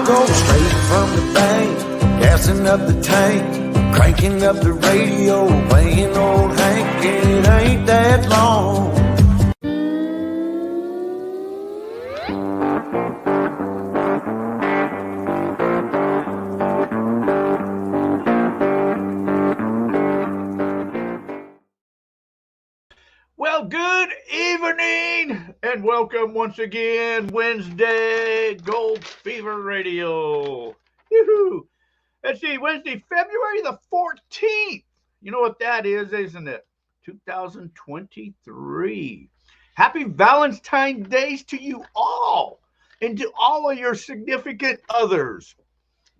I go straight from the bank, gassing up the tank, cranking up the radio, playing old Hank. It ain't that long. Well, good evening and welcome once again, Wednesday Gold Fever Radio. Yoo-hoo. Let's see, Wednesday, February the 14th. You know what that is, isn't it? 2023. Happy Valentine's Days to you all and to all of your significant others,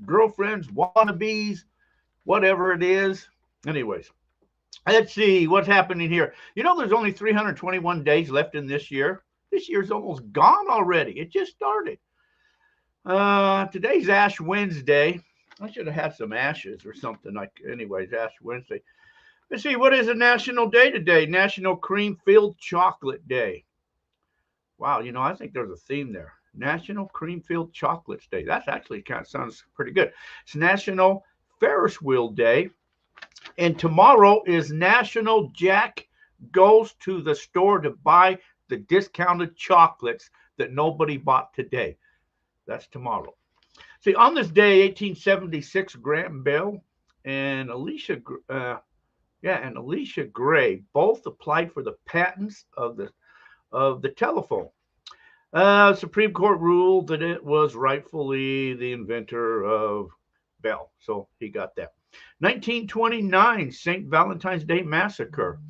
girlfriends, wannabes, whatever it is. Anyways. Let's see what's happening here. You know, there's only 321 days left in this year. This year's almost gone already. It just started. Today's Ash Wednesday. I should have had some ashes or something. Anyways, Ash Wednesday. Let's see, what is a national day today? National Cream-Filled Chocolate Day. Wow, you know, I think there's a theme there. National Cream-Filled Chocolates Day. That's actually kind of sounds pretty good. It's National Ferris Wheel Day. And tomorrow is National Jack Goes to the Store to Buy the Discounted Chocolates that nobody bought today. That's tomorrow. See, on this day, 1876, Graham Bell and Alicia Gray both applied for the patents of the telephone. Supreme Court ruled that it was rightfully the inventor of Bell, so he got that. 1929, St. Valentine's Day Massacre.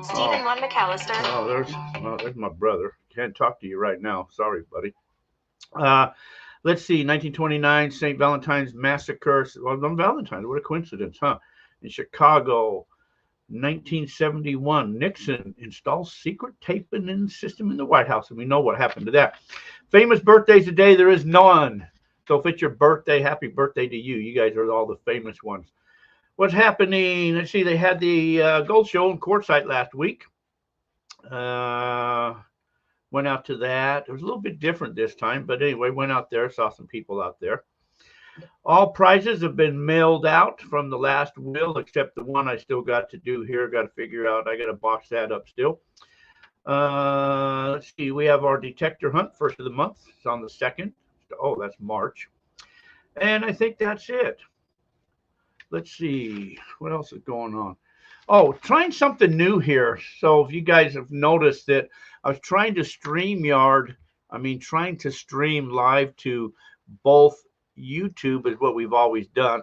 Stephen One McAllister. There's my brother. Can't talk to you right now. Sorry, buddy. Let's see, 1929, St. Valentine's Massacre. Well, on Valentine's, what a coincidence, huh? In Chicago. 1971, Nixon installs secret taping system in the White House, and we know what happened to that. Famous birthdays today, there is none. So if it's your birthday, happy birthday to you. You guys are all the famous ones. What's happening? Let's see. They had the Gold Show in Quartzsite last week. Went out to that. It was a little bit different this time. But anyway, went out there. Saw some people out there. All prizes have been mailed out from the last will, except the one I still got to do here. Got to figure out. I got to box that up still. Let's see. We have our detector hunt, first of the month. It's on the 2nd. Oh, that's March. And I think that's it. Let's see. What else is going on? Oh, trying something new here. So if you guys have noticed that I was trying to stream live to both YouTube is what we've always done,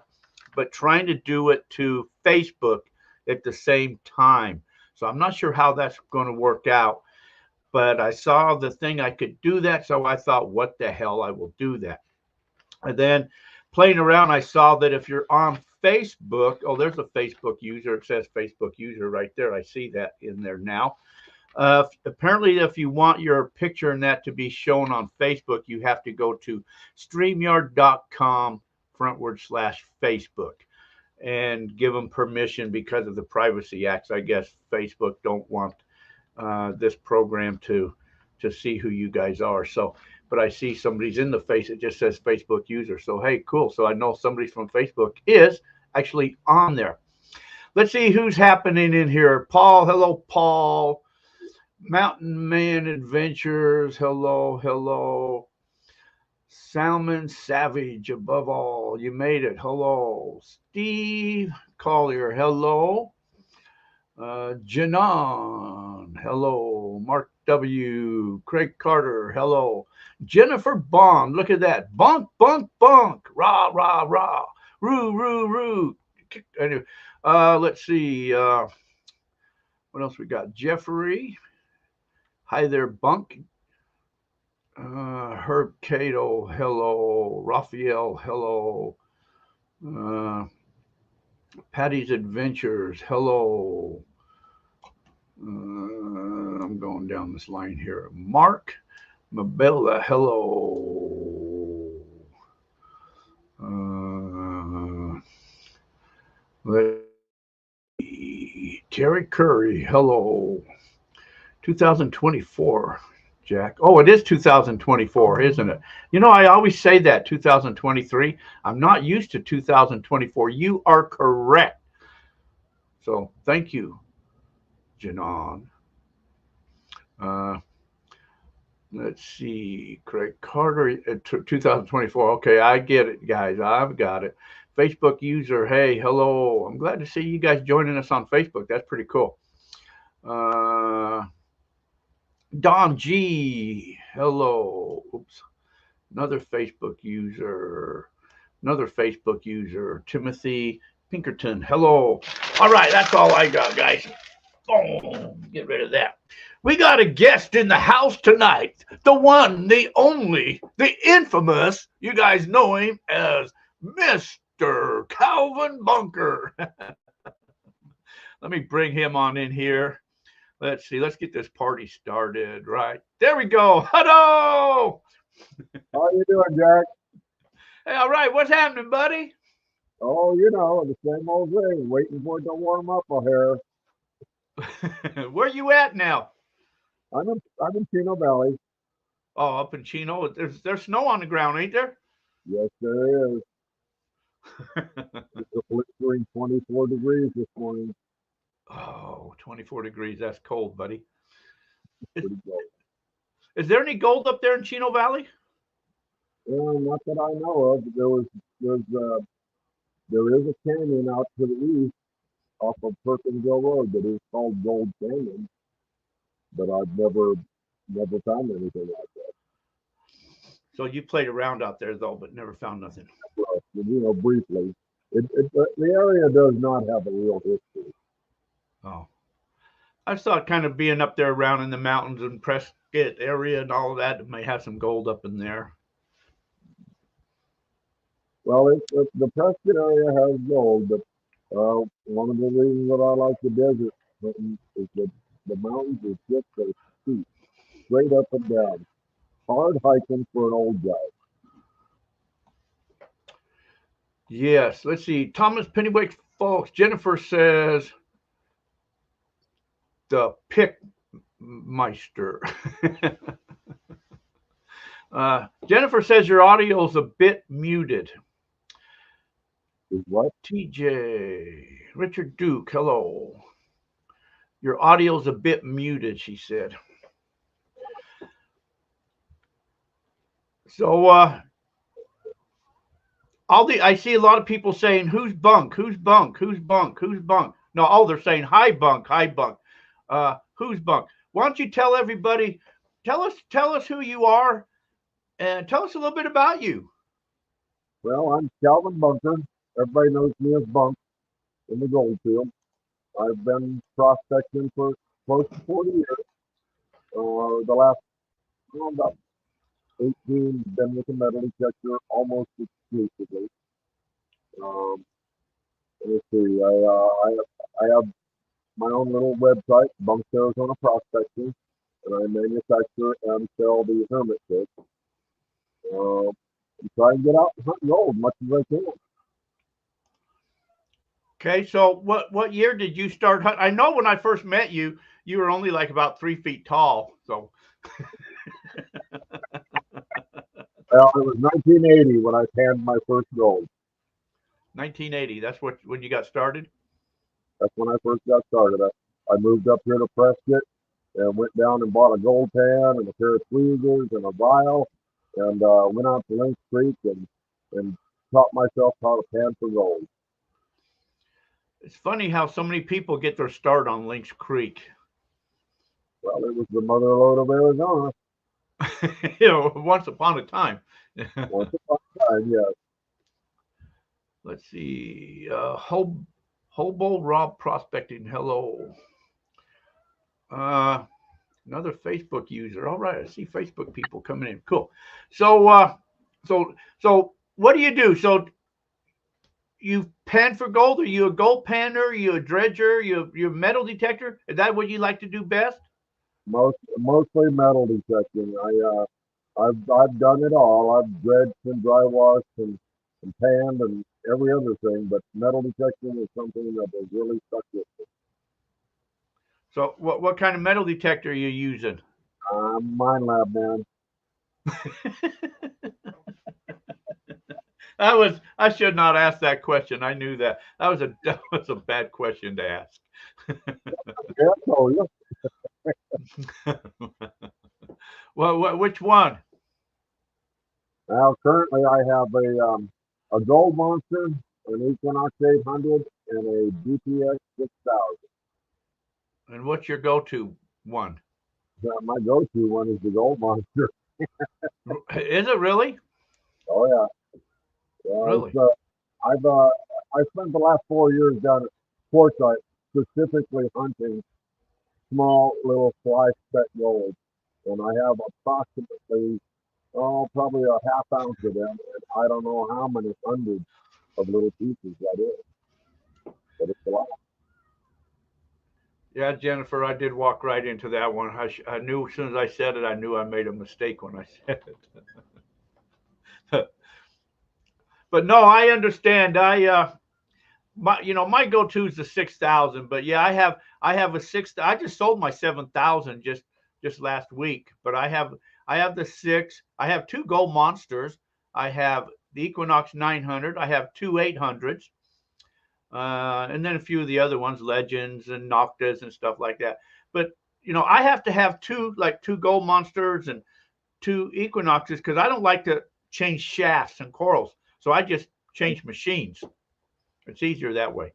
but trying to do it to Facebook at the same time. So I'm not sure how that's going to work out. But I saw the thing I could do that, so I thought, what the hell, I will do that. And then playing around, I saw that if you're on Facebook, oh, there's a Facebook user. It says Facebook user right there. I see that in there now. Apparently, if you want your picture and that to be shown on Facebook, you have to go to StreamYard.com/Facebook and give them permission because of the Privacy Acts. I guess Facebook don't want this program to see who you guys are. So, but I see somebody's in the face. It just says Facebook user. So, hey, cool. So I know somebody from Facebook is actually on there. Let's see who's happening in here. Paul, hello, Paul. Mountain Man Adventures, hello. Salmon Savage, above all, you made it. Hello. Steve Collier, hello. Janon, hello. Mark W. Craig Carter, hello. Jennifer Bond, look at that. Bunk, bunk, bunk. Rah, rah, rah. Roo, roo, roo. Anyway, let's see. What else we got? Jeffrey. Hi there, Bunk. Herb Cato, hello. Raphael, hello. Patty's Adventures, hello. I'm going down this line here. Mark Mabella, hello. Terry Curry, hello. 2024. Jack. Oh, it is 2024, isn't it? You know, I always say that 2023. I'm not used to 2024. You are correct. So thank you, Janon. Uh, let's see. Craig Carter, 2024. Okay, I get it, guys. I've got it. Facebook user, hey, hello. I'm glad to see you guys joining us on Facebook. That's pretty cool. Don G, hello. Oops. Another Facebook user. Another Facebook user. Timothy Pinkerton, hello. All right, that's all I got, guys. Boom. Get rid of that. We got a guest in the house tonight. The one, the only, the infamous, you guys know him as Mr. Calvin Bunker. Let me bring him on in here. Let's see. Let's get this party started. Right. There we go. Hello. How you doing, Jack? Hey, all right. What's happening, buddy? Oh, the same old thing. Waiting for it to warm up a hair. Where you at now? I'm in Chino Valley. Oh, up in Chino. There's snow on the ground, ain't there? Yes, there is. It's a blistering 24 degrees this morning. Oh, 24 degrees. That's cold, buddy. Pretty cold. Is there any gold up there in Chino Valley? Well, not that I know of. There is a canyon out to the east off of Perkinsville Road that is called Gold Canyon, but I've never found anything like that. So you played around out there though, but never found nothing. Well, briefly. The area does not have a real history. Oh, I thought kind of being up there around in the mountains and Prescott area and all of that, it may have some gold up in there. Well, the Prescott area has gold, but one of the reasons that I like the desert is that the mountains are just so steep, straight up and down. Hard hiking for an old guy. Yes, let's see. Thomas Pennywake, folks. Jennifer says the Pickmeister. Jennifer says your audio is a bit muted. Is what? TJ, Richard Duke, hello. Your audio's a bit muted, she said. So I see a lot of people saying, who's bunk? Who's bunk? Who's bunk? Who's bunk? No, oh, they're saying hi bunk, hi bunk. Who's bunk? Why don't you tell everybody, tell us who you are and tell us a little bit about you. Well, I'm Calvin Bunker. Everybody knows me as Bunk in the gold field. I've been prospecting for close to 40 years. The last about 18 been with the metal detector almost exclusively. Let's see. I have my own little website, Bunks Arizona Prospecting, and I manufacture and sell the hermit kit. And try and get out and hunt gold as much as I can. Okay, so what year did you start hunting? I know when I first met you, you were only like about 3 feet tall. So. Well, it was 1980 when I panned my first gold. 1980. That's when you got started. That's when I first got started. I moved up here to Prescott and went down and bought a gold pan and a pair of tweezers and a vial, and went out to Lynch Creek and taught myself how to pan for gold. It's funny how so many people get their start on Lynch Creek. Well, it was the mother lode of Arizona. Once upon a time. Once upon a time, yes. Let's see. Hobo Rob Prospecting. Hello. Another Facebook user. All right, I see Facebook people coming in. Cool. So what do you do? So you pan for gold? Are you a gold panner? Are you a dredger? You're a metal detector? Is that what you like to do best? Mostly metal detecting. I've done it all. I've dredged and dry washed and panned and every other thing, but metal detecting is something that has really stuck with me. So what kind of metal detector are you using? I'm a mine lab man. I should not ask that question. I knew that. That was a bad question to ask. Yeah, I told you. Well, which one? Now, currently, I have a Gold Monster, an Equinox 800, and a DPX 6000. And what's your go-to one? My go-to one is the Gold Monster. Is it really? Oh yeah, yeah. Really? I spent the last 4 years down at Forsyth, specifically hunting small little fly speck gold, and I have approximately probably a half ounce of them, and I don't know how many hundreds of little pieces that is, but it's a lot. Yeah, Jennifer, I did walk right into that one. I knew as soon as I said it, I knew I made a mistake when I said it. But no, I understand. My go-to is the 6,000. But yeah, I have a six. I just sold my 7,000 just last week. But I have the six. I have two gold monsters. I have the Equinox 900. I have two 800s. And then a few of the other ones, Legends and Noctas and stuff like that. But I have to have two gold monsters and two Equinoxes because I don't like to change shafts and corals. So I just change machines. It's easier that way.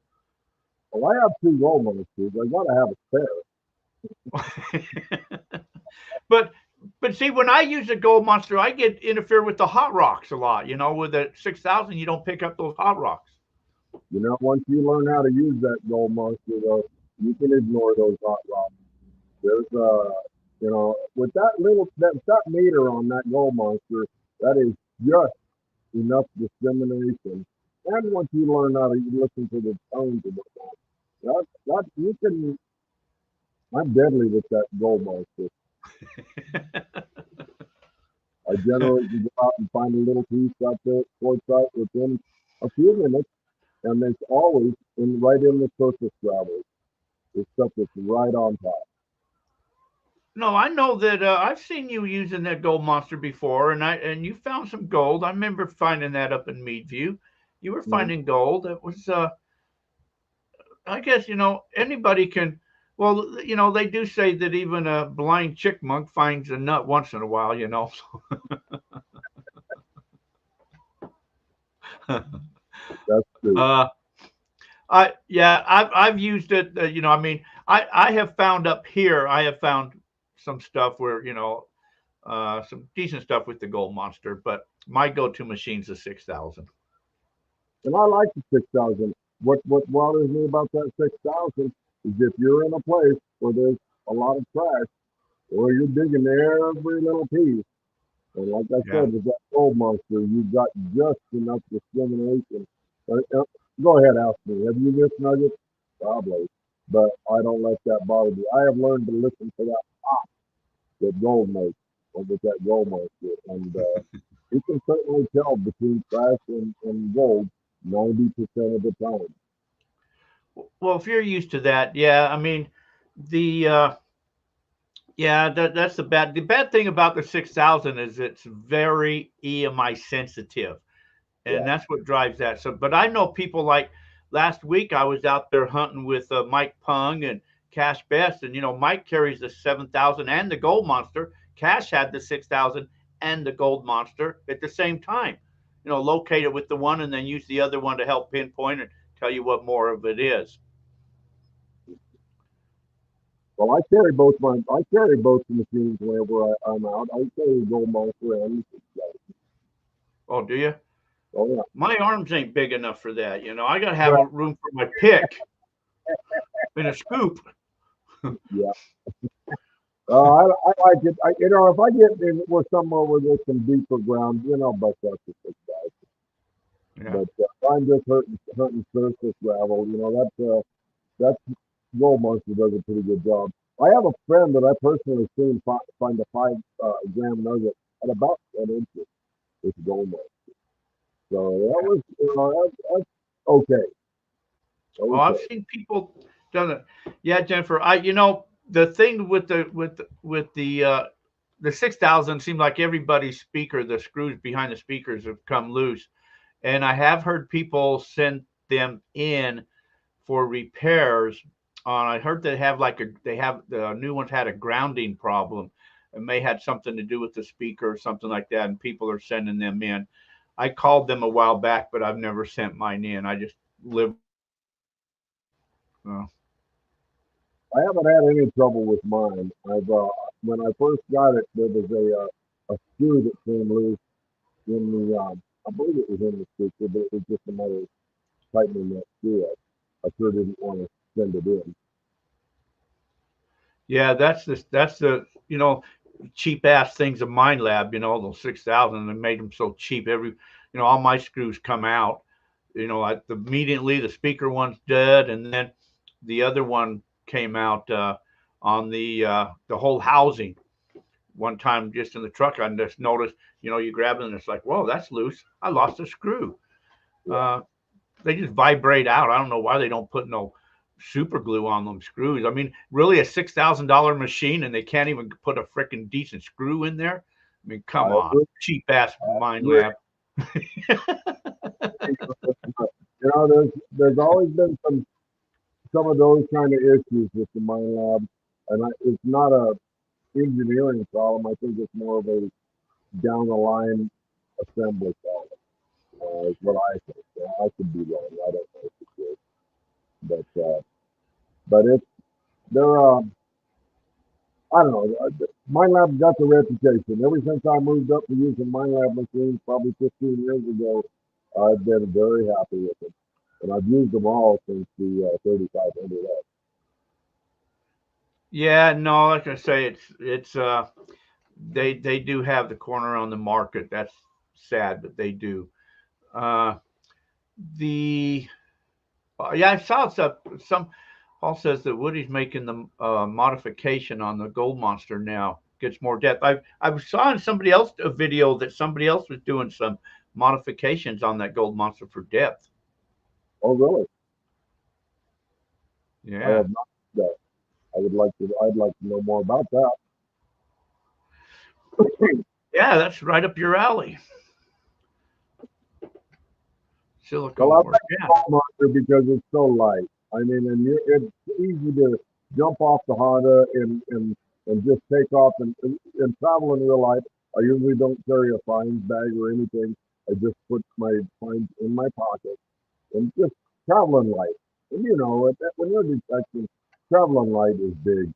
Well, I have two Gold Monsters. I gotta have a spare. but see, when I use a gold monster, I get interfere with the hot rocks a lot. With the 6,000, you don't pick up those hot rocks. Once you learn how to use that Gold Monster, though, you can ignore those hot rocks. There's with that meter on that Gold Monster, that is just enough discrimination. And once you learn how to listen to the tones of that you can. I'm deadly with that Gold Monster. I generally can go out and find a little piece out there at Forsyth within a few minutes, and it's always right in the surface gravel. It's stuff that's right on top. No, I know that I've seen you using that gold monster before, and you found some gold. I remember finding that up in Meadview. You were finding gold. It was, I guess, anybody can. Well, they do say that even a blind chickmunk finds a nut once in a while. That's true. I've used it. I have found up here. I have found some stuff where some decent stuff with the gold monster, but my go-to machine's the 6,000. And I like the 6,000. What bothers me about that 6,000 is if you're in a place where there's a lot of trash, or you're digging every little piece, and like I said, with that Gold Monster, you've got just enough discrimination. Go ahead, ask me. Have you missed nuggets? Probably, but I don't let that bother me. I have learned to listen to that pop that gold makes with that Gold Monster, and you can certainly tell between trash and gold 90% of the time. Well, if you're used to that, yeah. I mean, the that's the bad thing about the 6,000 is it's very EMI sensitive, and that's what drives that. So, but I know people like last week I was out there hunting with Mike Pung and Cash Best, and Mike carries the 7,000 and the gold monster. Cash had the 6,000 and the gold monster at the same time. Locate it with the one and then use the other one to help pinpoint and tell you what more of it is. Well, I carry both machines whenever I'm out. I carry the Gold Monster and the 6,000. Oh, do you? Oh yeah. My arms ain't big enough for that. I gotta have a room for my pick and a scoop. Yeah. I like it. If I get in with somewhere where there's some deeper ground, bust out the 6,000. Yeah. But if I'm just hunting surface gravel, that's Gold Monster does a pretty good job. I have a friend that I personally seen find a 5 gram nugget at about 10 inches with Gold Monster. So that was, that's okay. Well, I've seen people done it. Yeah, Jennifer. The thing with the the 6,000 seemed like everybody's speaker, the screws behind the speakers have come loose. And I have heard people send them in for repairs. I heard they have the new ones had a grounding problem. It may had something to do with the speaker or something like that, and people are sending them in. I called them a while back, but I've never sent mine in. I just live. I haven't had any trouble with mine. I've when I first got it, there was a screw that came loose in the I believe it was in the speaker, but it was just a matter of tightening that screw up. I sure didn't want to send it in. Yeah, that's the cheap ass things of Mind Lab. Those 6,000. They made them so cheap. All my screws come out. Immediately the speaker one's dead, and then the other one came out on the whole housing. One time, just in the truck, I just noticed. You grab it and it's like, whoa, that's loose. I lost a screw. They just vibrate out. I don't know why they don't put no super glue on them screws. I mean, really, a $6,000 machine, and they can't even put a freaking decent screw in there. I mean, come on, cheap ass Mind Lab. There's always been some of those kind of issues with the Mind Lab, and it's not a engineering problem. I think it's more of a down the line assembly problem. Is what I think. I could be wrong. I don't know for sure, but they're I don't know. Mind Lab got the reputation. Ever since I moved up to using Mind Lab machines, probably 15 years ago, I've been very happy with them, and I've used them all since the 3500X. Yeah, no, like I say, it's they do have the corner on the market. That's sad, but they do. Uh, the Yeah, I saw some. Paul says that Woody's making the modification on the Gold Monster now. Gets more depth. I saw in somebody else a video that somebody else was doing some modifications on that Gold Monster for depth. Oh, really? Yeah. I have not seen that. I'd like to know more about that. Yeah, that's right up your alley. Silicone. Well, I like the Gold Monster because it's so light. I mean, and it's easy to jump off the Honda and just take off and travel in real life. I usually don't carry a fines bag or anything. I just put my fines in my pocket and just traveling light. And when you're detecting, traveling light is big.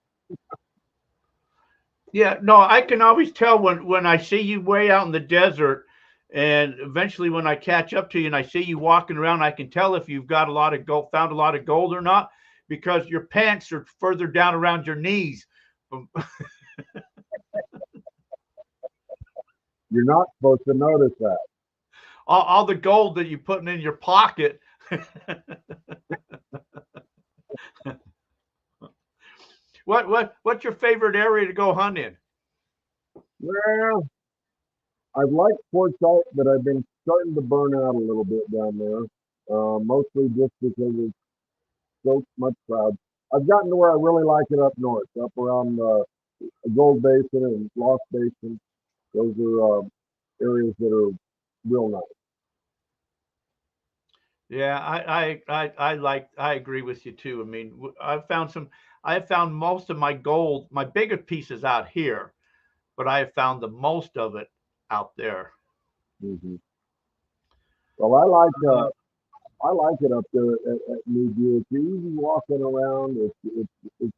Yeah, no, I can always tell when I see you way out in the desert, and eventually when I catch up to you and I see you walking around, I can tell if you've got a lot of gold, found a lot of gold or not, because your pants are further down around your knees. You're not supposed to notice that. All the gold that you're putting in your pocket. What's your favorite area to go hunt in? Well, I've liked Forsyth, but I've been starting to burn out a little bit down there. Mostly just because it's so much crowd. I've gotten to where I really like it up north, up around Gold Basin and Lost Basin. Those are areas that are real nice. Yeah, I agree with you too. I mean, I found most of my gold, my bigger pieces out here, but I have found the most of it out there. Mm-hmm. Well, I like it up there at New Deal. It's easy walking around. It's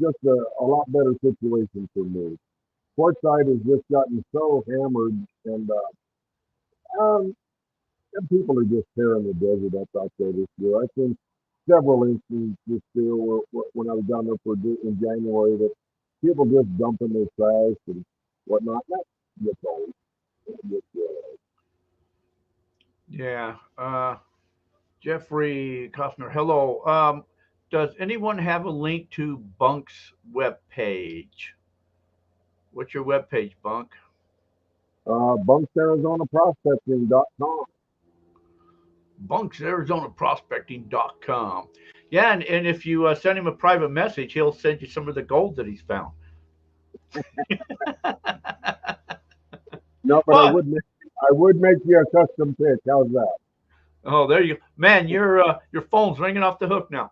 just a lot better situation for me. Portside has just gotten so hammered, um, and people are just tearing the desert up out there this year. I've seen several instances this year when I was down there in January that people just dumping their trash and whatnot. That gets old. Yeah. Jeffrey Costner, hello. Does anyone have a link to Bunk's webpage? What's your webpage, Bunk? BunksArizonaProspecting.com. BunksArizonaProspecting.com. Yeah, and if you send him a private message, he'll send you some of the gold that he's found. No, but Well, I would make you a custom pitch. How's that? oh, there you, man. Your phone's ringing off the hook now.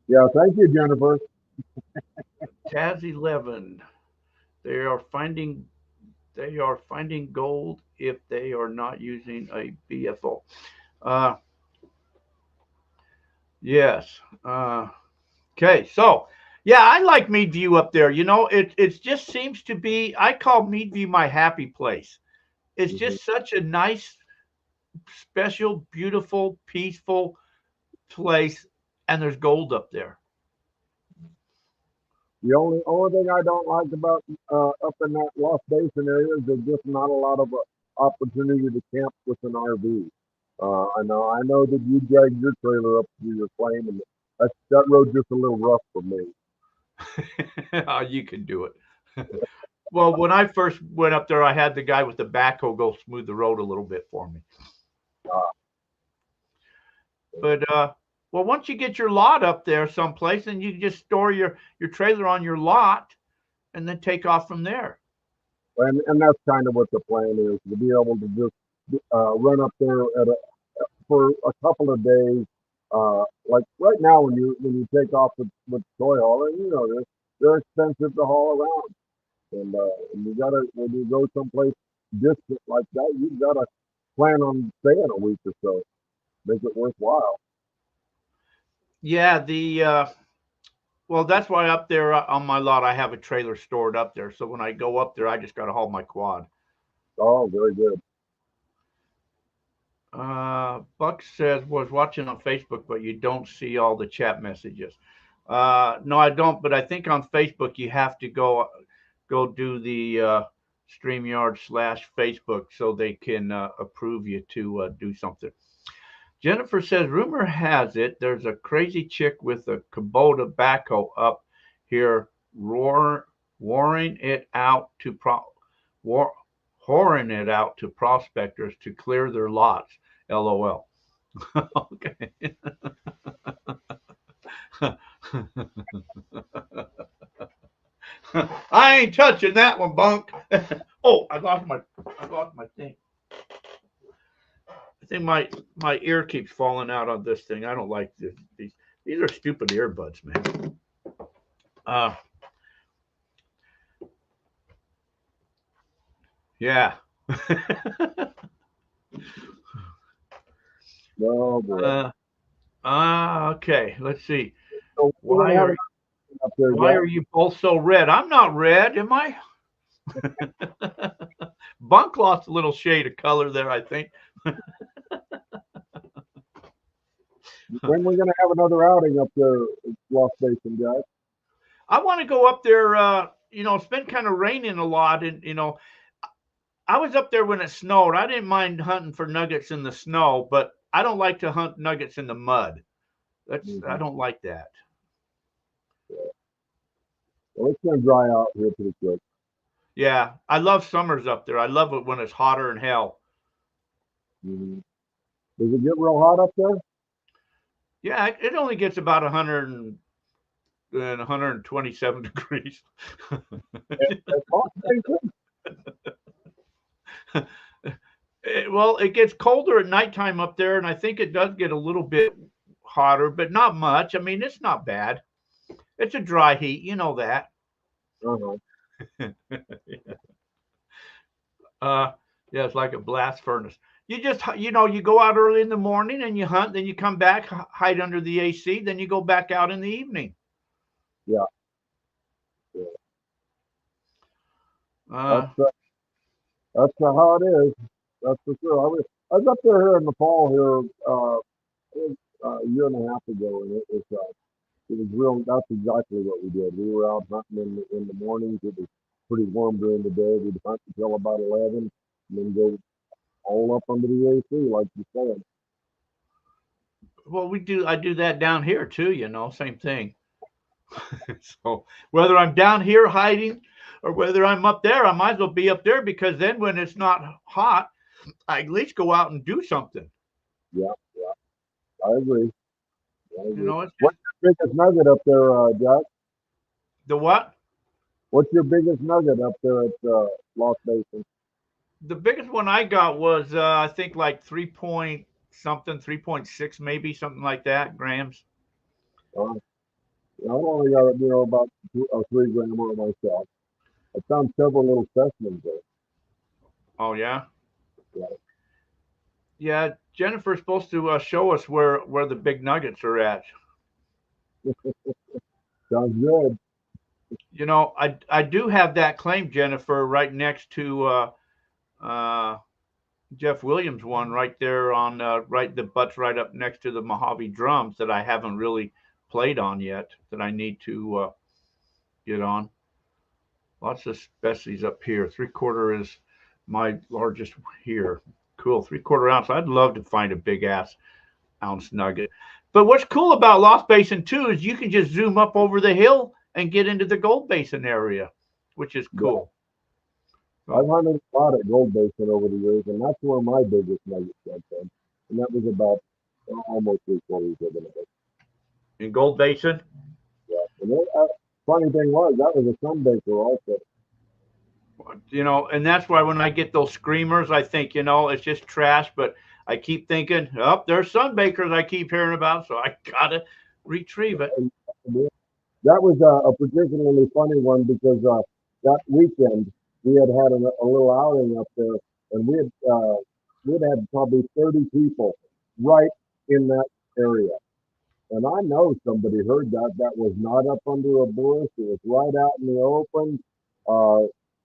Yeah, thank you, Jennifer. Taz 11. They are finding they are finding gold if they are not using a BFO. Uh, yes. Okay. So yeah, I like Meadview up there. You know, it just seems to be. I call Meadview my happy place. It's Hmm. just such a nice, special, beautiful, peaceful place, and there's gold up there. The only thing I don't like about up in that Lost Basin area is there's just not a lot of opportunity to camp with an RV. I know that you dragged your trailer up through your claim, and that road's just a little rough for me. Oh, you can do it. Well, when I first went up there, I had the guy with the backhoe go smooth the road a little bit for me. Uh, But well, once you get your lot up there someplace, then you just store your trailer on your lot and then take off from there. and that's kind of what the plan is, to be able to just run up there for a couple of days. Like right now, when you take off with toy hauler, they're expensive to haul around. And you gotta, when you go someplace distant like that, you gotta plan on staying a week or so, make it worthwhile. Yeah, the well, that's why up there on my lot I have a trailer stored up there. So when I go up there, I just got to haul my quad. Oh, very good. Buck says was watching on Facebook, but you don't see all the chat messages. No, I don't. But I think on Facebook you have to go do the StreamYard/Facebook so they can approve you to do something. Jennifer says, rumor has it there's a crazy chick with a Kubota backhoe up here roaring it out to war, whoring it out to prospectors to clear their lots. LOL. Okay. I ain't touching that one, Bunk. Oh, I lost my thing. I think my ear keeps falling out on this thing. I don't like this. These are stupid earbuds, man. Uh, yeah. Oh boy. Okay. Let's see. So we're Why gonna have are it up there, why Jack. are you both so red? I'm not red, am I? Bunk lost a little shade of color there, I think. When we're gonna have another outing up there at Lost Basin, Jack? I want to go up there. It's been kind of raining a lot, and I was up there when it snowed. I didn't mind hunting for nuggets in the snow, but I don't like to hunt nuggets in the mud. I Mm-hmm. don't like that. Well, it's gonna dry out here pretty quick. Yeah, I love summers up there. I love it when it's hotter than hell. Mm-hmm. Does it get real hot up there? Yeah, it only gets about 100 and 127 degrees. It's hot, Jason? Well, it gets colder at nighttime up there, and I think it does get a little bit hotter, but not much. I mean, it's not bad. It's a dry heat, you know that. Uh-huh. uh, yeah, it's like a blast furnace. You just, you go out early in the morning and you hunt, then you come back, hide under the AC, then you go back out in the evening. Yeah. Yeah. Uh, That's how it is. That's for sure. I was up there here in the fall here it was, a year and a half ago, and it was real. That's exactly what we did. We were out hunting in the mornings. It was pretty warm during the day. We'd hunt until about 11, and then go all up under the AC, like you said. well, I do that down here too, same thing. So whether I'm down here hiding or whether I'm up there, I might as well be up there because then when it's not hot, I at least go out and do something. Yeah, yeah, I agree. I agree. It's just What's your biggest nugget up there, Jack? the what? What's your biggest nugget up there at Lost Basin? The biggest one I got was I think like 3 point something, 3.6 maybe, something like that grams. Uh, I only got about 3 grammer myself. I found several little specimens there. Oh yeah, Yeah. yeah. Jennifer's supposed to show us where the big nuggets are at. Sounds good. You know, I do have that claim, Jennifer, right next to uh, Jeff Williams one, right there on right the butts right up next to the Mojave drums that I haven't really played on yet. That I need to get on. Lots of species up here. 3/4 is my largest here. Cool, 3/4 ounce. I'd love to find a big ass ounce nugget. But what's cool about Lost Basin too is you can just zoom up over the hill and get into the Gold Basin area, which is cool. Yeah. I've hunted a lot at Gold Basin over the years, and that's where my biggest nugget came from. And that was about almost 3/4 of a nugget. In Gold Basin? Yeah. And funny thing was, that was a sunbaker also. You know, and that's why when I get those screamers, I think, you know, it's just trash. But I keep thinking, oh, there's sunbakers I keep hearing about, so I gotta retrieve it. And that was a particularly funny one because that weekend we had a little outing up there, and we'd had probably 30 people right in that area. And I know somebody heard that. That was not up under a bush. It was right out in the open.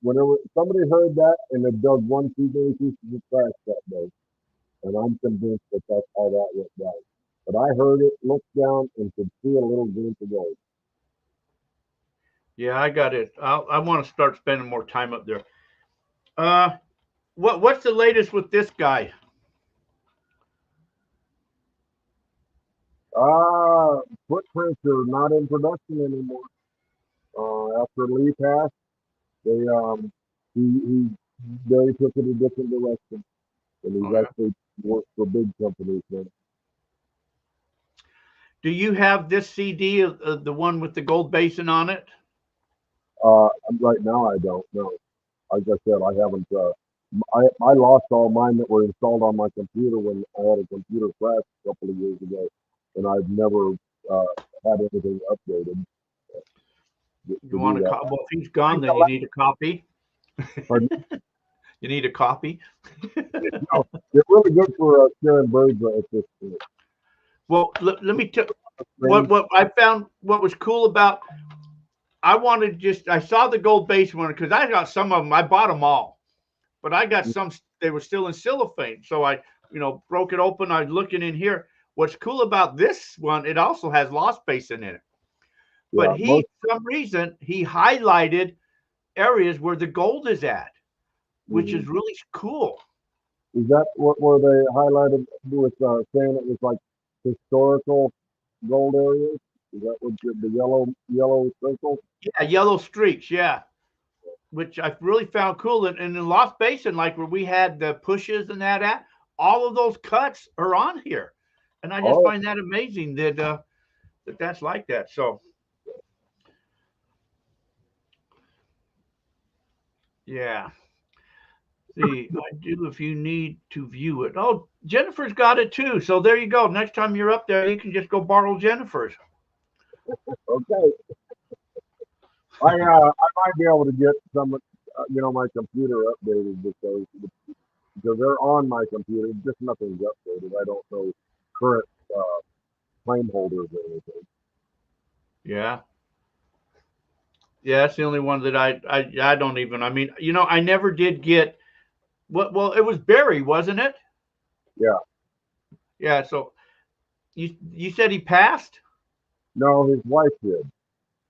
Whenever somebody heard that and had dug one too many pieces of trash that day, and I'm convinced that that's how that went down. But I heard it, looked down, and could see a little glint of gold. Yeah, I got it. I want to start spending more time up there. What's the latest with this guy? Footprints are not in production anymore. After Lee passed, they took it a different direction, and he's actually worked for big companies now. Do you have this CD, the one with the Gold Basin on it? Right now, I don't know. Like I said, I haven't. I lost all mine that were installed on my computer when I had a computer crash a couple of years ago, and I've never had anything updated. You want a copy? Well, if he's gone, then you need a copy. You need a copy. No, they're really good for scaring birds at this point. Well, let me tell what I found. What was cool about. I saw the Gold Basin one because I got some of them. I bought them all, but I got some. They were still in cellophane, so I, broke it open. I was looking in here. What's cool about this one? It also has Lost Basin in it. But for some reason, he highlighted areas where the gold is at, which is really cool. Is that what were they highlighted with saying it was like historical gold areas? Is that what the yellow circle? Yeah, yellow streaks, yeah. Which I really found cool. And in Lost Basin, like where we had the pushes and that at, all of those cuts are on here. And I just find that amazing that that's like that. So yeah. See, I do if you need to view it. Oh, Jennifer's got it too. So there you go. Next time you're up there, you can just go borrow Jennifer's. Okay. I might be able to get some, my computer updated because they're on my computer. Just nothing's updated. I don't know current claim holders or anything. Yeah. Yeah, that's the only one that I don't even. I mean, I never did get. Well, it was Barry, wasn't it? Yeah. Yeah. So you said he passed? No, his wife did.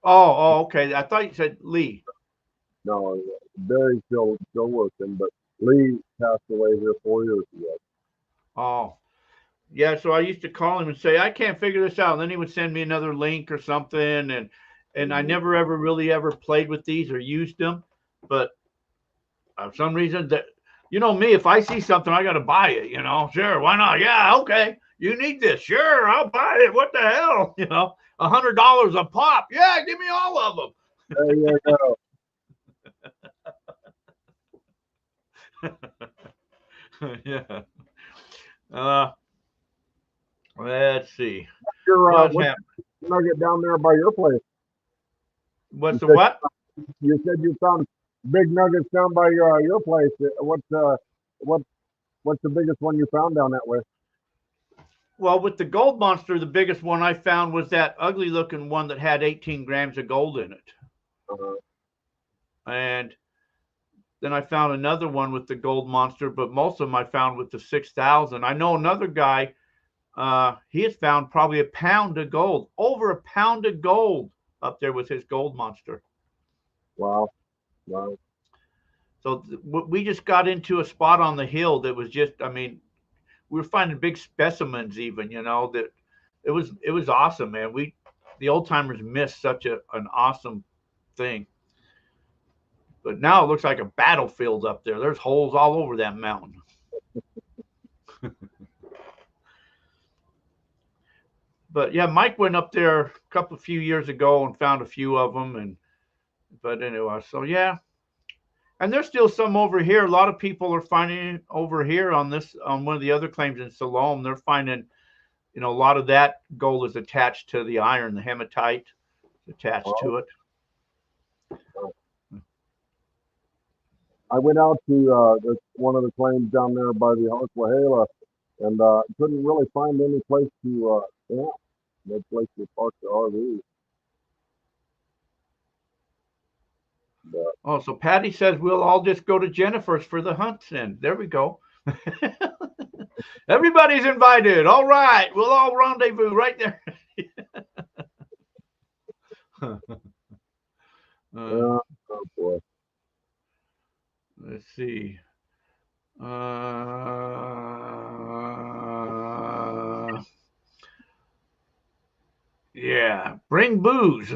Oh, okay. I thought you said Lee. No, Barry's still working, but Lee passed away here 4 years ago. Oh, yeah. So I used to call him and say, I can't figure this out. And then he would send me another link or something. And I never ever really ever played with these or used them. But for some reason that, me, if I see something, I got to buy it, Sure. Why not? Yeah. Okay. You need this. Sure. I'll buy it. What the hell? $100 a pop. Yeah. Give me all of them. There you go. Yeah. Let's see. What's What's happening? the nugget down there by your place? What's You the said what? you found big nuggets down by your place. What what's the biggest one you found down that way? Well, with the gold monster, the biggest one I found was that ugly looking one that had 18 grams of gold in it. Uh, And then I found another one with the gold monster, but most of them I found with the 6,000. I know another guy, he has found probably a pound of gold, over a pound of gold up there with his gold monster. wow, wow. So we just got into a spot on the hill that was just, I mean, we were finding big specimens even, that it was awesome, man. The old timers missed such an awesome thing. But now it looks like a battlefield up there. There's holes all over that mountain. But yeah, Mike went up there a few years ago and found a few of them. But anyway, so yeah. And there's still some over here. A lot of people are finding over here on one of the other claims in Siloam. They're finding, a lot of that gold is attached to the iron, the hematite is attached to it. I went out to one of the claims down there by the Harquahela and couldn't really find any place to no place to park the RV. Oh, so Patty says we'll all just go to Jennifer's for the hunt then. There we go. Everybody's invited. All right. We'll all rendezvous right there. Oh boy. Let's see. Yeah. Bring booze.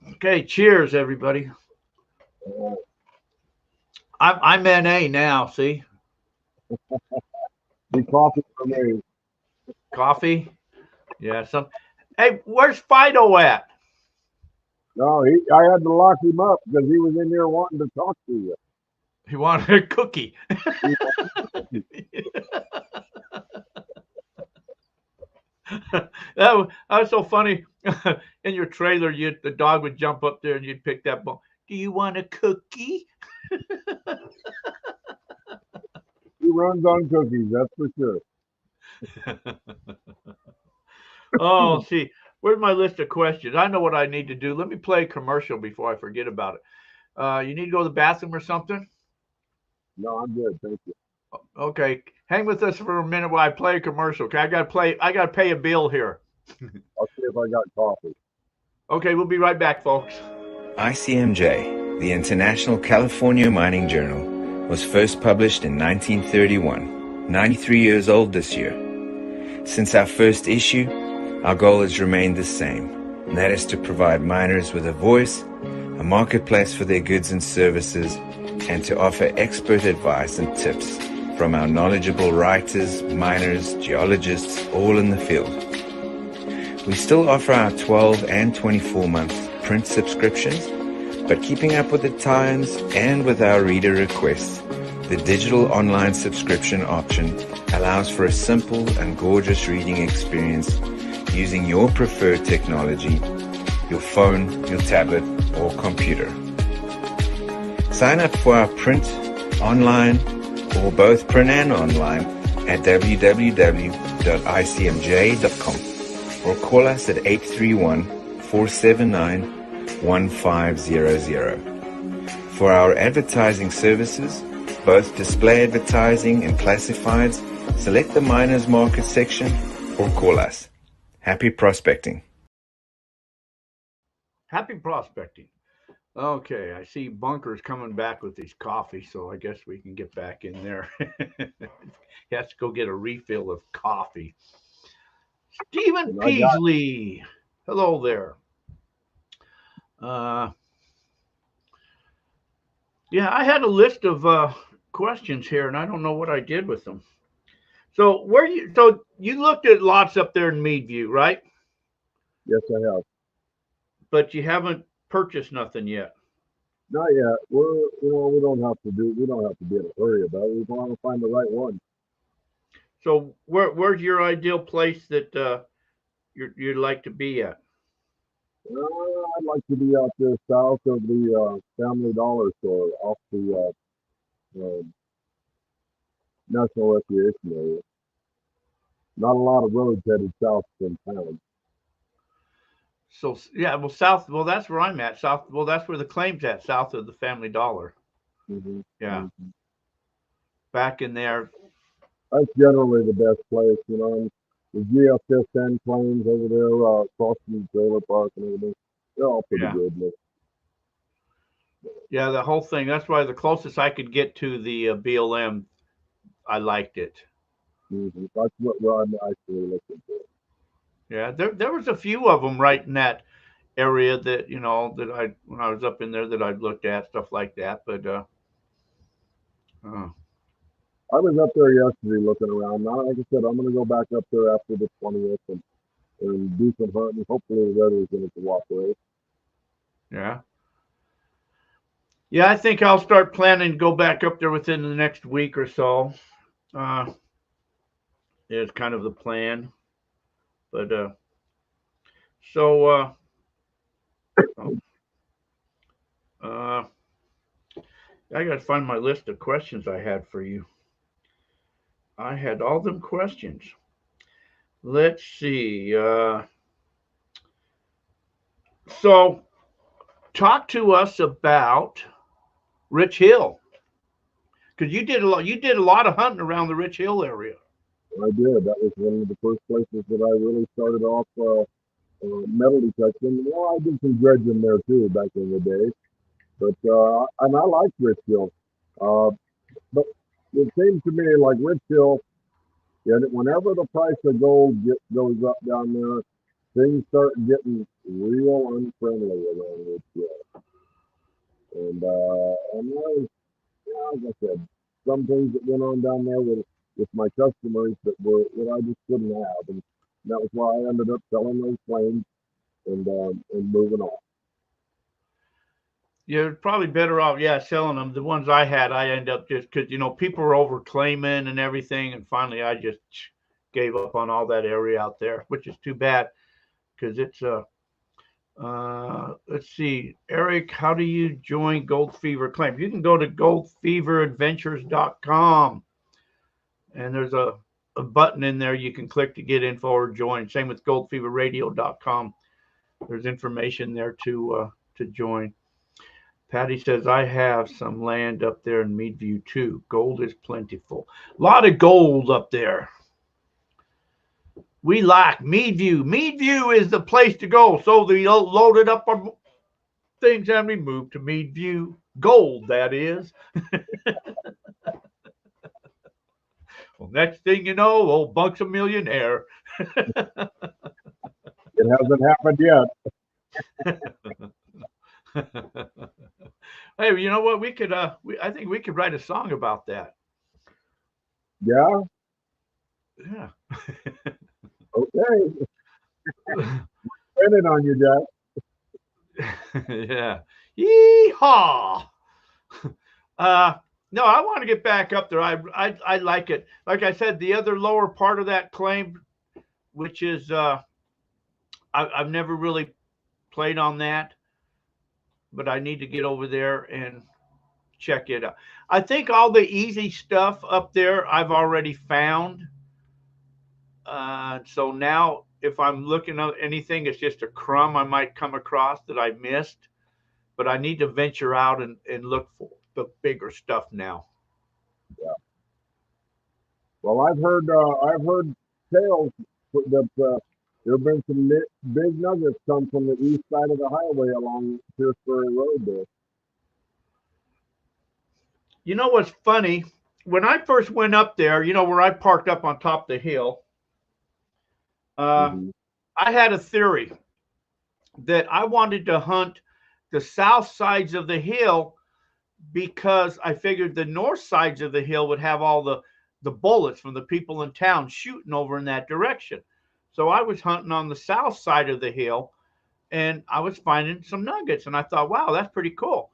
Okay. Cheers, everybody. I'm NA now. See. The coffee for me. Coffee. Yeah. Hey, where's Fido at? No, I had to lock him up because he was in there wanting to talk to you. He wanted a cookie. That was so funny. In your trailer, the dog would jump up there and you'd pick that bone. Do you want a cookie? He runs on cookies, that's for sure. Oh, see, where's my list of questions? I know what I need to do. Let me play a commercial before I forget about it. You need to go to the bathroom or something? No, I'm good, thank you. Okay, hang with us for a minute while I play a commercial. Okay, I gotta pay a bill here. I'll see if I got coffee. Okay, we'll be right back, folks. ICMJ, the International California Mining Journal, was first published in 1931, 93 years old this year. Since our first issue, our goal has remained the same, and that is to provide miners with a voice, a marketplace for their goods and services, and to offer expert advice and tips from our knowledgeable writers, miners, geologists, all in the field. We still offer our 12 and 24-month print subscriptions, but keeping up with the times and with our reader requests, the digital online subscription option allows for a simple and gorgeous reading experience using your preferred technology, your phone, your tablet, or computer. Sign up for our print, online, or both print and online at www.icmj.com or call us at 831-479-1500. For our advertising services, both display advertising and classifieds, select the Miners Market section or call us. Happy prospecting. Happy prospecting. Okay, I see Bunker's coming back with his coffee, so I guess we can get back in there. He has to go get a refill of coffee. Stephen Peasley. Hello there. Yeah, I had a list of questions here, and I don't know what I did with them. So you looked at lots up there in Meadview, right? Yes, I have. But you haven't purchased nothing yet. Not yet. We don't have to be in a hurry about it. We want to find the right one. So where's your ideal place that you'd like to be at? I'd like to be out there south of the Family Dollar store off the National Recreation area. Not a lot of roads headed south from town. So yeah, well south. Well, that's where I'm at. South. Well, that's where the claim's at. South of the Family Dollar. Hmm. Yeah, Hmm. back in there. That's generally the best place, and the GFS claims over there, across from the trailer park and everything. They're all pretty Yeah, good. yeah. The whole thing. That's why the closest I could get to the BLM, I liked it. That's what I'm actually looking for. Yeah, there was a few of them right in that area that that I when I was up in there that I looked at stuff like that. But uh, I was up there yesterday looking around. Now, like I said, I'm going to go back up there after the 20th and do some hunting. Hopefully the weather is going to cooperate. yeah, yeah. I think I'll start planning to go back up there within the next week or so. Uh, is kind of the plan. But so oh, uh, I got to find my list of questions I had for you. I had all them questions. Let's see. So talk to us about Rich Hill because you did a lot. You did a lot of hunting around the Rich Hill area. I did. That was one of the first places that I really started off metal detecting. Well, I did some dredging there too back in the day. But and I like Richfield. Uh, but it seems to me like Richfield, yeah, whenever the price of gold goes up down there, things start getting real unfriendly around Richfield. And like I said, some things that went on down there with my customers that I just couldn't have, and that was why I ended up selling those claims and moving on. You're probably better off, yeah, selling them. The ones I had, I end up just because people were over claiming and everything, and finally I just gave up on all that area out there, which is too bad because it's let's see, Eric, how do you join Gold Fever Claim? You can go to goldfeveradventures.com and there's a button in there you can click to get info or join. Same with goldfeverradio.com. There's information there to join. Patty says, I have some land up there in Meadview too. Gold is plentiful. A lot of gold up there. We like Meadview. Meadview is the place to go. So they loaded up our things and we moved to Meadview. Gold, that is. Well, next thing you know, old Buck's a millionaire. It hasn't happened yet. Hey, you know what? We could I think we could write a song about that. Yeah. Yeah. Okay. Depending on you, Jack. Yeah. Yeehaw. No, I want to get back up there. I like it. Like I said, the other lower part of that claim, which is I've never really played on that, but I need to get over there and check it out. I think all the easy stuff up there I've already found. So now if I'm looking at anything, it's just a crumb I might come across that I missed. But I need to venture out and look for the bigger stuff now. Yeah. Well, I've heard tales that there have been some big nuggets come from the east side of the highway along Piercebury Road there. You know what's funny? When I first went up there, where I parked up on top of the hill, Mm-hmm. I had a theory that I wanted to hunt the south sides of the hill because I figured the north sides of the hill would have all the bullets from the people in town shooting over in that direction. So I was hunting on the south side of the hill and I was finding some nuggets. And I thought, wow, that's pretty cool.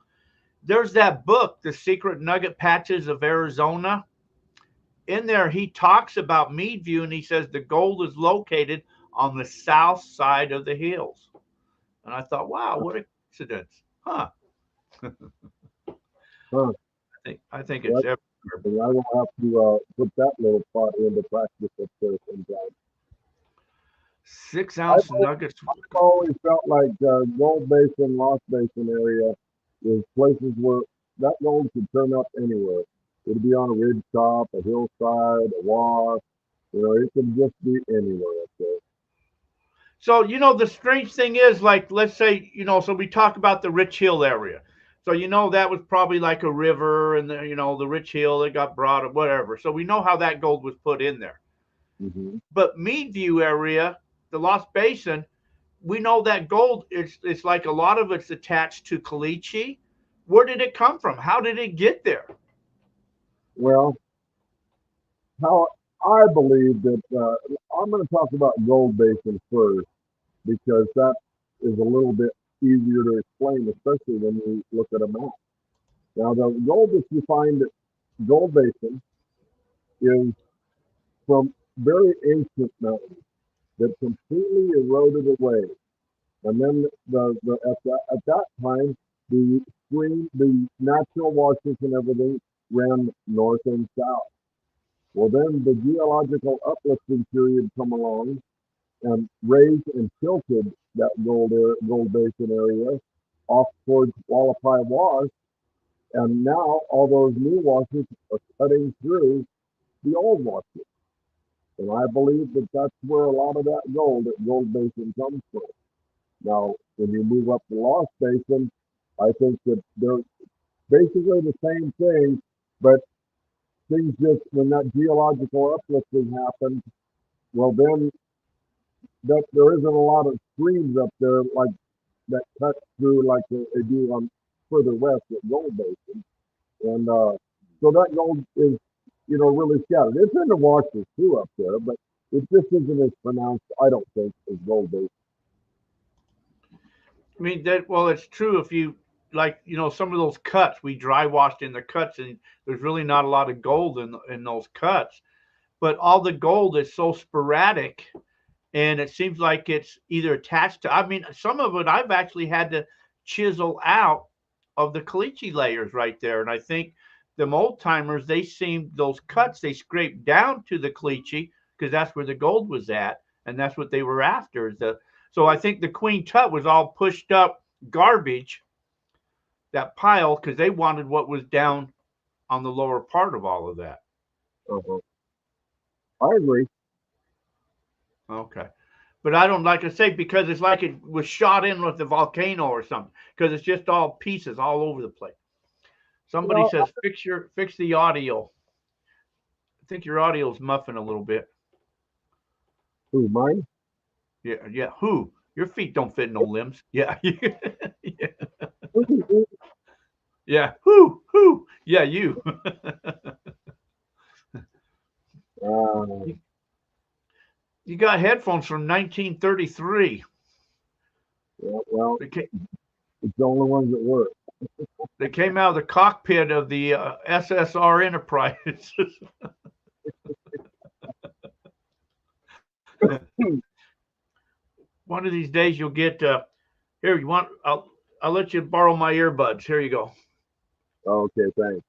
there's that book, The Secret Nugget Patches of Arizona. In there, he talks about Meadview, and he says the gold is located on the south side of the hills. And I thought, wow, what a coincidence, huh? Huh. I think it's That's everywhere. interesting. I will have to put that little spot into practice up there sometime. 6-ounce nuggets. I've always felt like Gold Basin, Lost Basin area is places where that gold could turn up anywhere. It'd be on a ridge top, a hillside, a wash. You know, it could just be anywhere up there. So, the strange thing is, like, let's say, so we talk about the Rich Hill area. So, that was probably like a river, and the Rich Hill, it got brought up, whatever. So we know how that gold was put in there. Mm-hmm. But Meadview area, the Lost Basin, we know that gold, it's like a lot of it's attached to caliche. Where did it come from? How did it get there? Well, how I believe that I'm going to talk about Gold Basin first because that is a little bit easier to explain, especially when you look at a map. Now, the gold that you find at Gold Basin is from very ancient mountains that completely eroded away. And then at that time, the natural washes and everything ran north and south. Well, then the geological uplifting period come along and raised and tilted that Gold Basin area off towards Wallapai Wash, and now all those new washes are cutting through the old washes. And I believe that that's where a lot of that gold at Gold Basin comes from. Now, when you move up the Lost Basin, I think that they're basically the same thing, but things just, when that geological uplifting happens, well, then there isn't a lot of streams up there like that cut through like they do on further west at Gold Basin. And so that gold is, really scattered. It's in the washes too up there, but it just isn't as pronounced, I don't think, as Gold Basin. I mean, it's true if you, like, some of those cuts, we dry washed in the cuts, and there's really not a lot of gold in those cuts. But all the gold is so sporadic, and it seems like it's either attached to, I mean, some of it I've actually had to chisel out of the caliche layers right there. And I think them old timers, those cuts, they scraped down to the caliche because that's where the gold was at, and that's what they were after. So I think the Queen Tut was all pushed up garbage, that pile, because they wanted what was down on the lower part of all of that. Uh-huh. I agree. Okay. But I don't, like I say, because it's like it was shot in with the volcano or something, because it's just all pieces all over the place. Somebody says, fix the audio. I think your audio is muffing a little bit. Who, mine? Yeah. Who? Your feet don't fit no limbs. Yeah. Yeah. Yeah. Who? Yeah, you. You got headphones from 1933. Yeah, well, it's the only ones that work. They came out of the cockpit of the SSR Enterprise. One of these days you'll get here. You want? I'll let you borrow my earbuds. Here you go. Okay, thanks.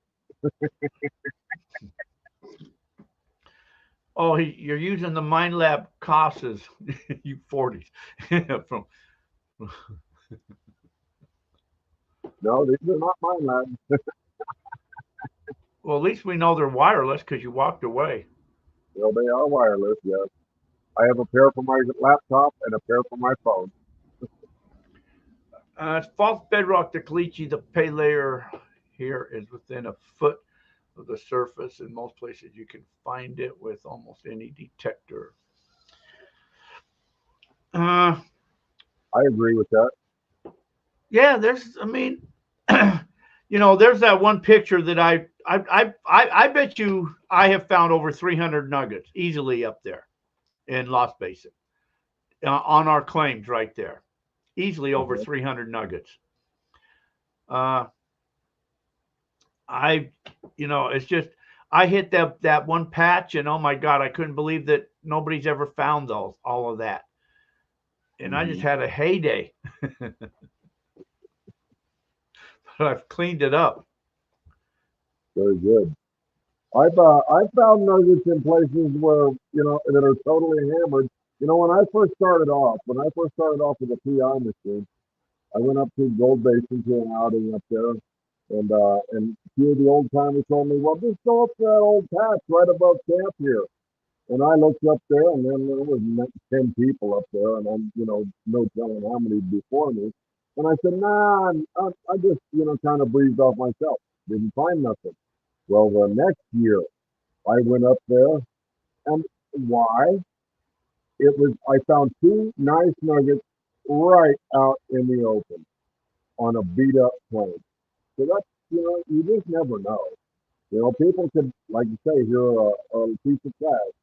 Oh, you're using the MindLab Casas, you 40s. From No, these are not mine, lad. Well, at least we know they're wireless because you walked away. Well, they are wireless, yes. I have a pair for my laptop and a pair for my phone. False bedrock to caliche. The pay layer here is within a foot of the surface. In most places, you can find it with almost any detector. I agree with that. Yeah, there's that one picture that I bet you I have found over 300 nuggets easily up there in Lost Basin on our claims right there. Easily over 300 nuggets. it's just I hit that one patch, and oh my God, I couldn't believe that nobody's ever found all of that, and I just Mhm. had a heyday. But I've cleaned it up. Very good. I've found nuggets in places where that are totally hammered. When I first started off with a PI machine, I went up to Gold Basin to an outing up there, and a few of the old timers told me, "Well, just go up to that old patch right above camp here." And I looked up there, and then there was 10 people up there, and I'm no telling how many before me. And I said, "Nah, I just kind of breezed off myself. Didn't find nothing." Well, the next year I went up there, and why? I found two nice nuggets right out in the open on a beat up plane. So that's, you just never know. People could, like you say, hear a piece of trash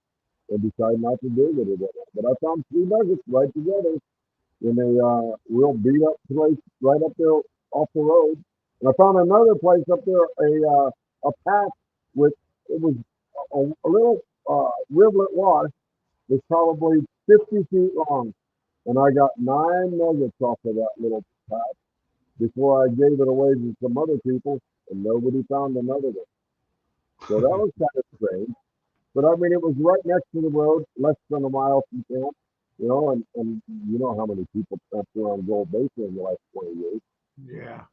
and decide not to dig it or whatever. But I found three nuggets right together in a real beat up place right up there off the road. And I found another place up there, a patch with, it was a little rivulet wash. Was probably 50 feet long, and I got 9 nuggets off of that little patch before I gave it away to some other people, and nobody found another one. So that was kind of strange. But I mean, it was right next to the road, less than a mile from camp, and you know how many people camped around Gold Basin in the last 20 years. Yeah.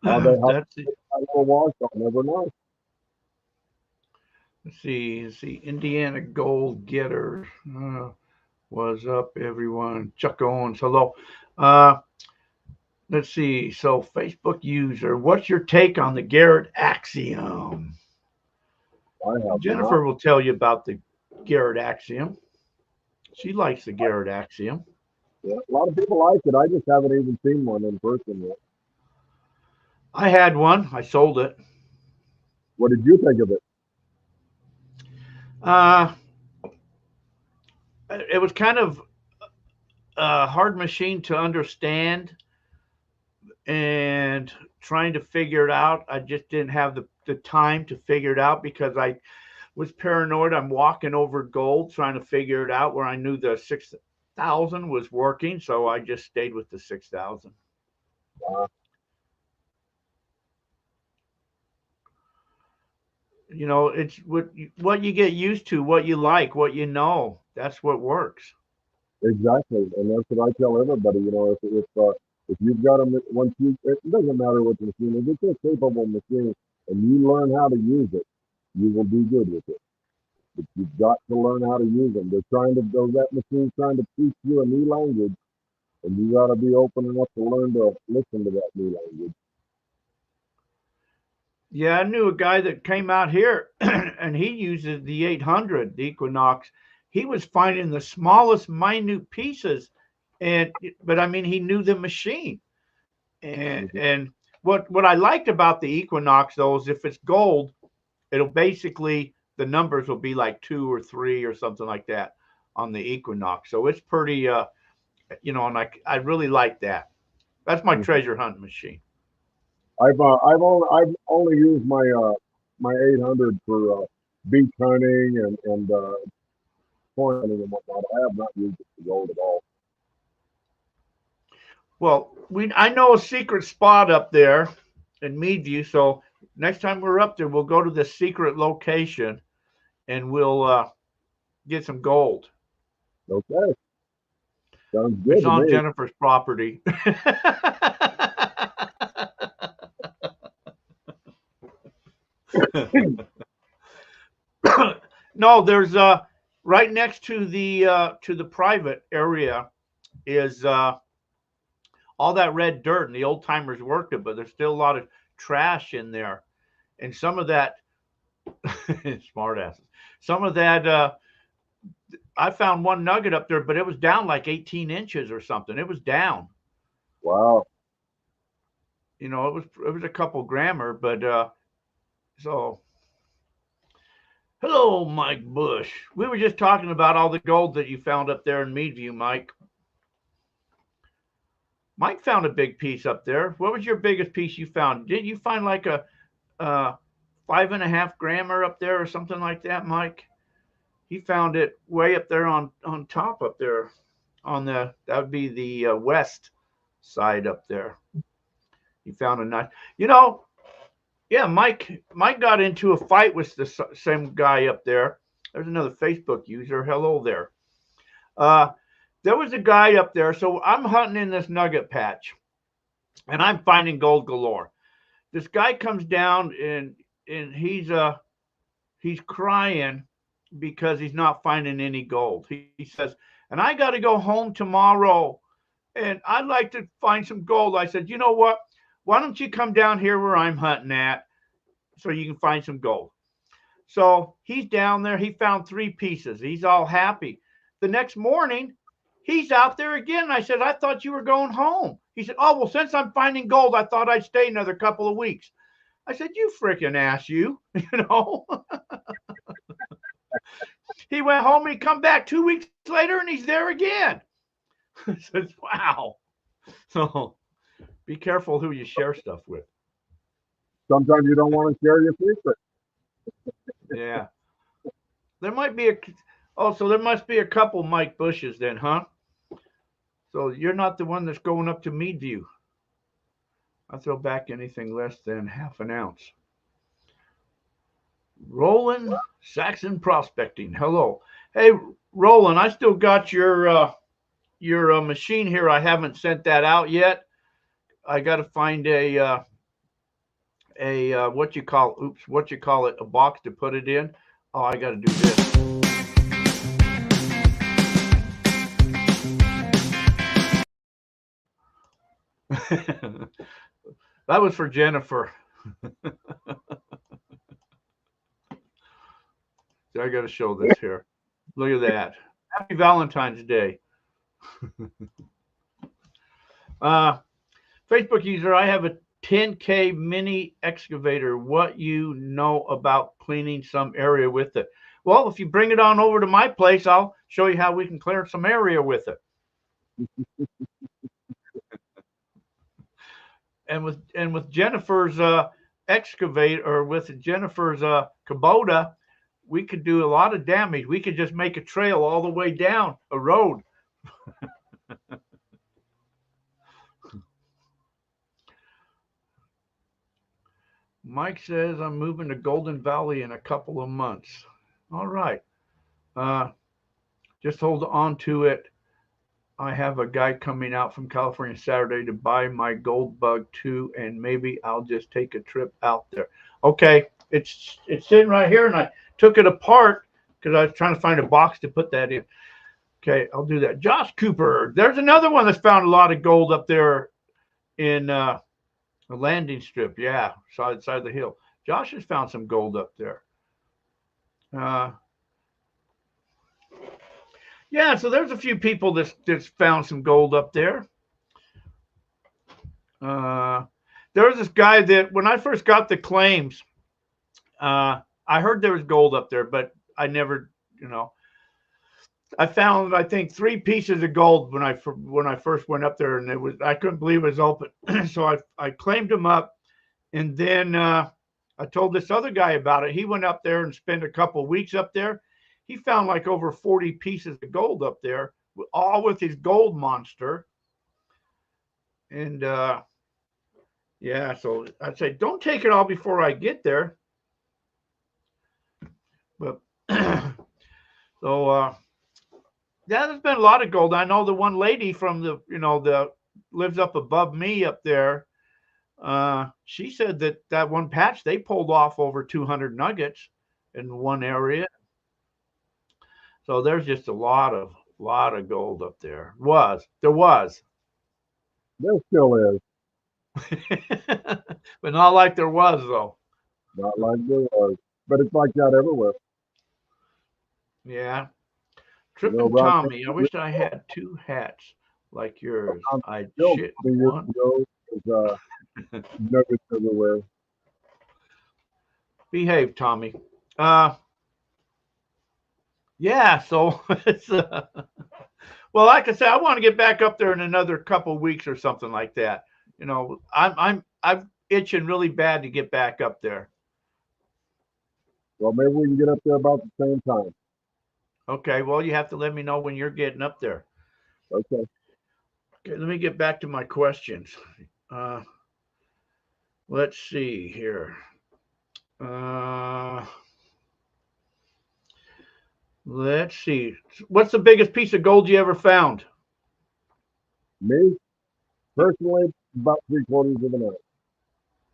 How That's it. that little wash, I'll never know. Let's see. Indiana Gold Getter was up, everyone. Chuck Owens, hello. Uh, let's see. So, Facebook user, what's your take on the Garrett axiom? I have not. Jennifer will tell you about the Garrett axiom. She likes the Garrett axiom. Yeah, a lot of people like it. I just haven't even seen one in person yet. I had one. I sold it. What did you think of it? Uh, it was kind of a hard machine to understand and trying to figure it out. I just didn't have the time to figure it out because I was paranoid. I'm walking over gold trying to figure it out where I knew the 6,000 was working. So I just stayed with the 6,000. Uh, It's what you get used to, what you like, what you know. That's what works. Exactly, and that's what I tell everybody. If you've got once it doesn't matter what the machine is. If it's a capable machine and you learn how to use it, you will do good with it. But you've got to learn how to use them. That machine's trying to teach you a new language, and you got to be open enough to learn to listen to that new language. Yeah, I knew a guy that came out here and he uses the 800, the Equinox. He was finding the smallest, minute pieces, but I mean, he knew the machine. And Mhm. and what I liked about the Equinox though is if it's gold, it'll basically the numbers will be like 2 or 3 or something like that on the Equinox. So it's pretty, and I really like that. That's my Mhm. treasure hunt machine. I've only used my 800 for beach hunting and corn hunting and whatnot. I have not used it for gold at all. Well, I know a secret spot up there in Meadview. So next time we're up there, we'll go to the secret location and we'll get some gold. Okay, sounds good It's to on me. Jennifer's property. No, there's right next to the private area is all that red dirt, and the old timers worked it, but there's still a lot of trash in there, and some of that smartasses. Some of that I found one nugget up there, but it was down like 18 inches or something. It was down. Wow. It was a couple grammer, but so hello, Mike Bush. We were just talking about all the gold that you found up there in Meadview, Mike. Mike found a big piece up there. What was your biggest piece you found? Didn't you find like 5.5 grammer up there or something like that, Mike. He found it way up there on top up there on that would be the west side up there. He found a nice, yeah, Mike got into a fight with the same guy up there. There's another Facebook user. Hello there. There was a guy up there. So I'm hunting in this nugget patch and I'm finding gold galore. This guy comes down and he's crying because he's not finding any gold. He says, and I got to go home tomorrow and I'd like to find some gold. I said, you know what? Why don't you come down here where I'm hunting at so you can find some gold? So he's down there. He found 3 pieces. He's all happy. The next morning, he's out there again. And I said, I thought you were going home. He said, oh, well, since I'm finding gold, I thought I'd stay another couple of weeks. I said, you freaking ass, you. He went home and he come back 2 weeks later and he's there again. I said, wow. So be careful who you share stuff with. Sometimes you don't want to share your secret. Yeah. There might be there must be a couple Mike Bushes then, huh? So you're not the one that's going up to Meadview. I throw back anything less than half an ounce. Roland Saxon Prospecting. Hello. Hey, Roland, I still got your machine here. I haven't sent that out yet. I got to find a what you call it, a box to put it in. Oh, I got to do this. That was for Jennifer. I got to show this here. Look at that. Happy Valentine's Day. Facebook user, I have a 10K mini excavator. What you know about cleaning some area with it? Well, if you bring it on over to my place, I'll show you how we can clear some area with it. And with Jennifer's excavator, or with Jennifer's Kubota, we could do a lot of damage. We could just make a trail all the way down a road. Mike says, I'm moving to Golden Valley in a couple of months. All right. Just hold on to it. I have a guy coming out from California Saturday to buy my gold bug too, and maybe I'll just take a trip out there. Okay, it's sitting right here, and I took it apart because I was trying to find a box to put that in. Okay, I'll do that. Josh Cooper, there's another one that's found a lot of gold up there in a landing strip. Yeah, side of the hill. Josh has found some gold up there. Yeah, so there's a few people that's found some gold up there. There was this guy that when I first got the claims, I heard there was gold up there, but I never, I found, I think, 3 pieces of gold when I first went up there, and I couldn't believe it was open. So I claimed them up, and then I told this other guy about it. He went up there and spent a couple of weeks up there. He found like over 40 pieces of gold up there, all with his gold monster. And yeah, so I'd say don't take it all before I get there. But so yeah, there's been a lot of gold. I know the one lady from the lives up above me up there. She said that one patch they pulled off over 200 nuggets in one area. So there's just a lot of gold up there. There was. There still is. But not like there was, though. Not like there was. But it's like that everywhere. Yeah. Trippin' Tommy, I wish I had 2 hats like yours. I'd shit one. Nuggets everywhere. Behave, Tommy. Yeah, so it's well, like I said, I want to get back up there in another couple of weeks or something like that. I'm itching really bad to get back up there. Well, maybe we can get up there about the same time. Okay, well, you have to let me know when you're getting up there. Okay. Okay, let me get back to my questions. Let's see here. Let's see. What's the biggest piece of gold you ever found? Me, personally, about 3/4 of an ounce.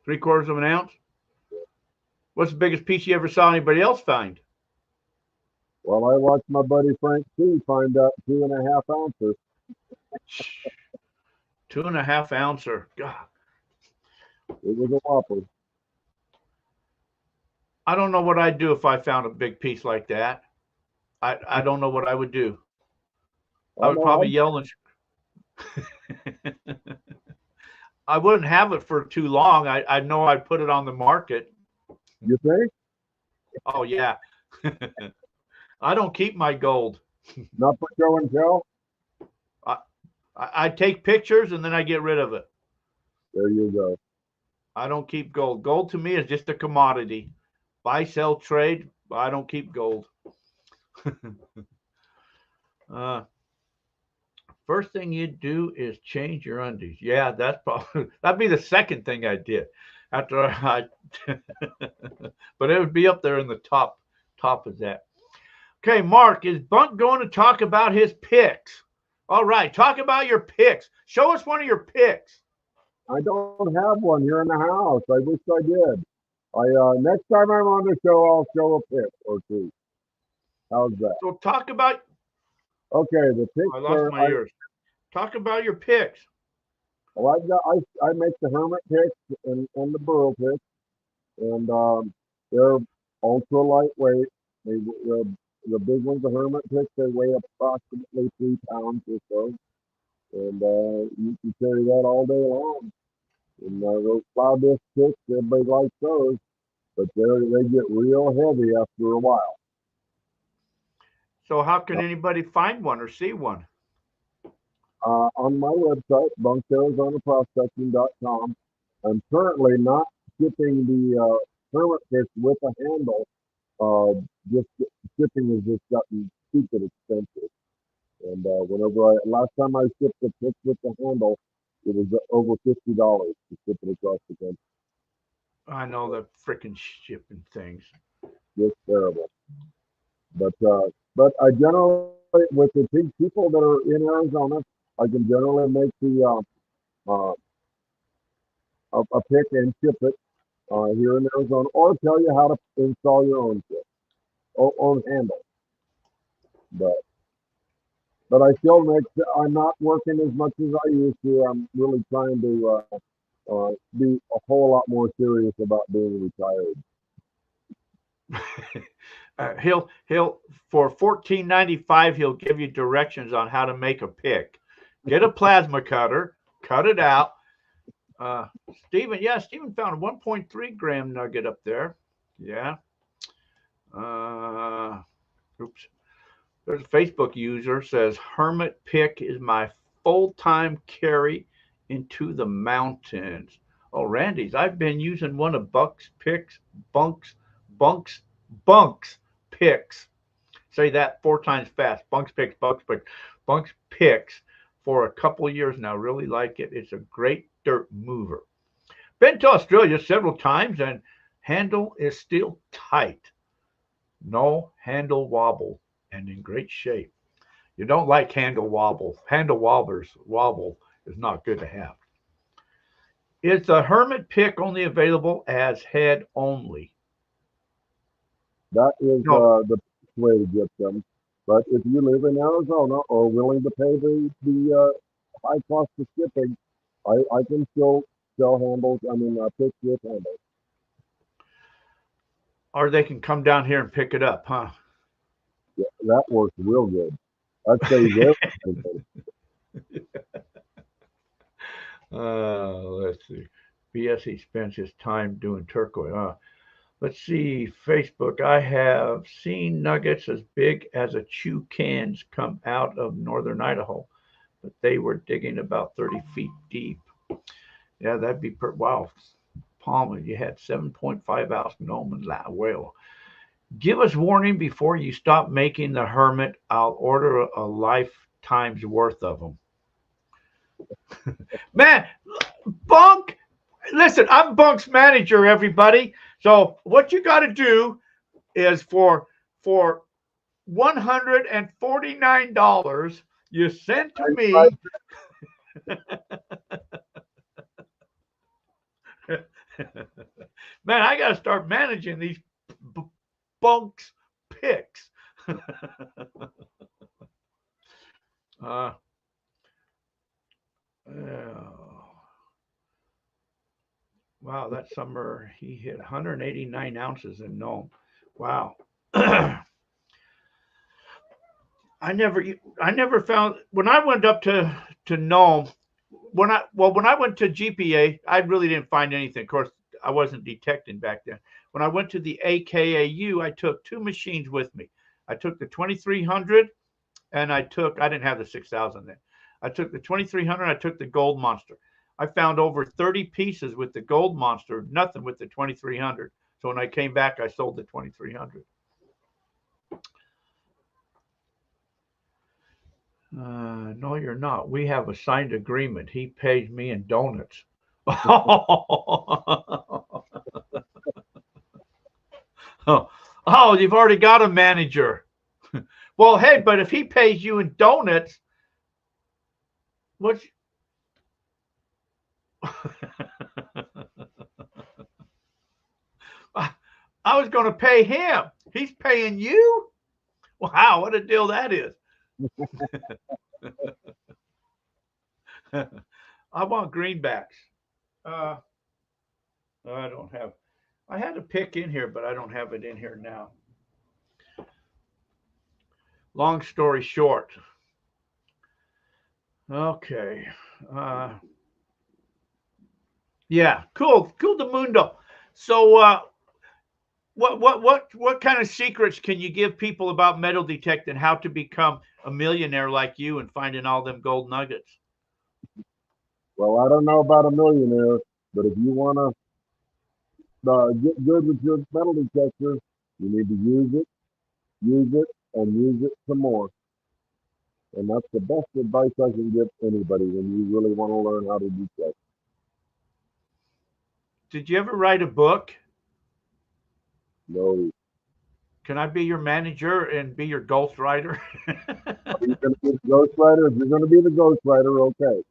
3/4 of an ounce? What's the biggest piece you ever saw anybody else find? Well, I watched my buddy Frank C find out 2.5 ounces. 2.5 ouncer. God, It was a whopper. I don't know what I'd do if I found a big piece like that. I don't know what I would do. I I would know. probably yell and I wouldn't have it for too long. I know I'd put it on the market. You think? Oh yeah. I don't keep my gold. Not for show and tell? I take pictures and then I get rid of it. There you go. I don't keep gold. Gold to me is just a commodity. Buy, sell, trade. I don't keep gold. First thing you do is change your undies. Yeah, that's probably that'd be the second thing I did after I but it would be up there in the top of that. Okay, Mark, is Bunk going to talk about his picks? All right, talk about your picks. Show us one of your picks. I don't have one here in the house. I wish I did. Next time I'm on the show, I'll show a pick or two. How's that? So talk about. Okay, the picks. I lost my ears. Talk about your picks. Well, I make the hermit picks and the burrow picks, and they're ultra lightweight. The big ones, the hermit picks, they weigh approximately 3 pounds or so, and you can carry that all day long. And those plow disc picks, everybody likes those, but they get real heavy after a while. So how can anybody find one or see one? On my website, bunksarizonaprospecting.com, I'm currently not shipping the hermit fish with a handle. Just shipping has just gotten stupid expensive. And last time I shipped the fish with the handle, it was over $50 to ship it across the country. I know the freaking shipping things. Just terrible. But I generally, with the people that are in Arizona, I can generally make a pick and ship it here in Arizona, or tell you how to install your own pick, own handle. But I still I'm not working as much as I used to. I'm really trying to be a whole lot more serious about being retired. He'll for $14.95 he'll give you directions on how to make a pick. Get a plasma cutter, cut it out. Stephen found a 1.3 gram nugget up there. Yeah. Oops. There's a Facebook user says hermit pick is my full-time carry into the mountains. Oh, Randy's. I've been using one of Bunk's picks. Say that 4 times fast. Bunk's picks for a couple of years now. Really like it. It's a great dirt mover. Been to Australia several times and handle is still tight. No handle wobble and in great shape. You don't like handle wobble. Handle wobble is not good to have. Is the hermit pick only available as head only? That is the way to get them. But if you live in Arizona or willing to pay the high cost of shipping, I can still sell handles. Picks with handles. Or they can come down here and pick it up, huh? Yeah, that works real good. That saves everything. Let's see. BS spends his time doing turquoise. Let's see. Facebook. I have seen nuggets as big as a chew cans come out of northern Idaho, but they were digging about 30 feet deep. Yeah, that'd be wow. Palmer, you had 7.5 ounce Noman whale. Give us warning before you stop making the hermit. I'll order a lifetime's worth of them. Man, Bunk, listen, I'm Bunk's manager, everybody. So what you got to do is for $149 you send to me. Man, I got to start managing these Bunk's picks. Wow, that summer he hit 189 ounces in Nome. Wow. I never found, when I went up to Nome, when I went to GPA, I really didn't find anything. Of course, I wasn't detecting back then. When I went to the AKAU, I took two machines with me. I took the 2300 and I didn't have the 6000 then. I took the 2300, I took the Gold Monster. I found over 30 pieces with the Gold Monster, nothing with the 2300. So when I came back, I sold the 2300. No, you're not. We have a signed agreement. He pays me in donuts. Oh, you've already got a manager. Well, hey, but if he pays you in donuts, what's I was going to pay him. He's paying you? Wow, what a deal that is. I want greenbacks. I don't have. I had a pick in here, but I don't have it in here now. Long story short. Okay. Yeah, cool de mundo. So, what kind of secrets can you give people about metal detecting, how to become a millionaire like you and finding all them gold nuggets? Well, I don't know about a millionaire, but if you want to get good with your metal detector, you need to use it, and use it some more. And that's the best advice I can give anybody when you really want to learn how to detect. Did you ever write a book? No. Can I be your manager and be your ghostwriter? Are you going to be the ghostwriter? If you're going to be the ghostwriter, okay.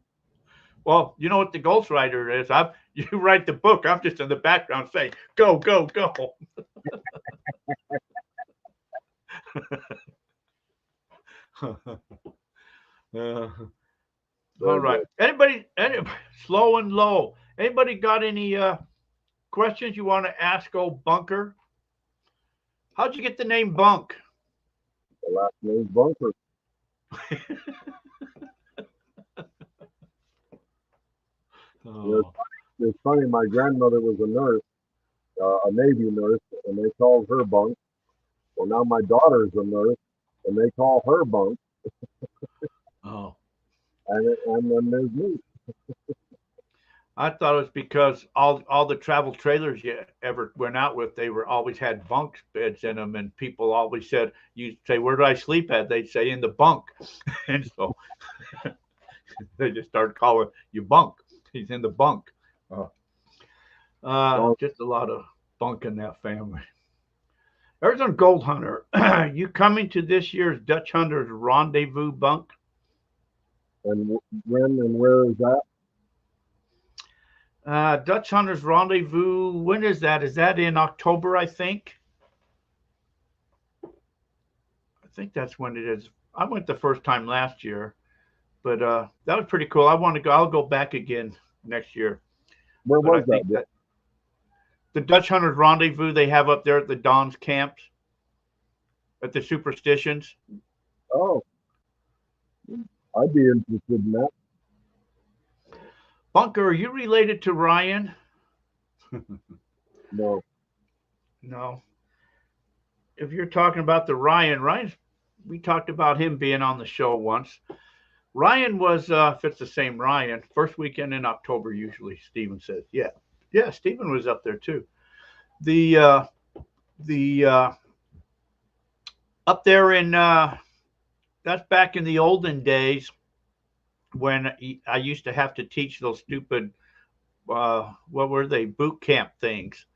Well, you know what the ghostwriter is. You write the book. I'm just in the background saying, go, go, go. All right. Anybody, slow and low. Anybody got any questions you want to ask old Bunker? How'd you get the name Bunk? The last name's Bunker. Oh. It's funny. My grandmother was a nurse, a Navy nurse, and they called her Bunk. Well, now my daughter's a nurse, and they call her Bunk. Oh. And then there's me. I thought it was because all the travel trailers you ever went out with, they always had bunk beds in them, and people always said, "You say, where do I sleep at?" They'd say, "In the bunk," and so they just started calling you Bunk. He's in the bunk. Just a lot of bunk in that family. Arizona Gold Hunter, you coming to this year's Dutch Hunters Rendezvous, Bunk? And when and where is that? Dutch Hunters Rendezvous, when is that? Is that in October, I think? I think that's when it is. I went the first time last year, but that was pretty cool. I want to go. I'll go back again next year. Where was that? The Dutch Hunters Rendezvous they have up there at the Don's camps, at the Superstitions. Oh, I'd be interested in that. Bunker, are you related to Ryan? No. No. If you're talking about the Ryan's, we talked about him being on the show once. Ryan was, if it's the same Ryan, first weekend in October, usually, Stephen says. Yeah, Stephen was up there too. The up there in that's back in the olden days when I used to have to teach those stupid what were they, boot camp things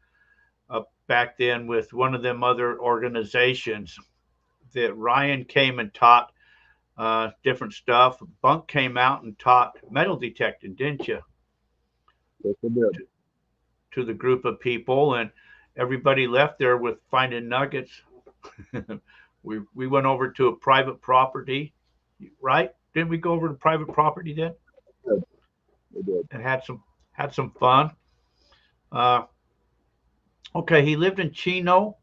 up back then with one of them other organizations that Ryan came and taught different stuff. Bunk came out and taught metal detecting, didn't you? Yes, I did. To the group of people, and everybody left there with finding nuggets. we went over to a private property, right? Didn't we go over to private property then? We did. And had some fun. Okay, he lived in Chino.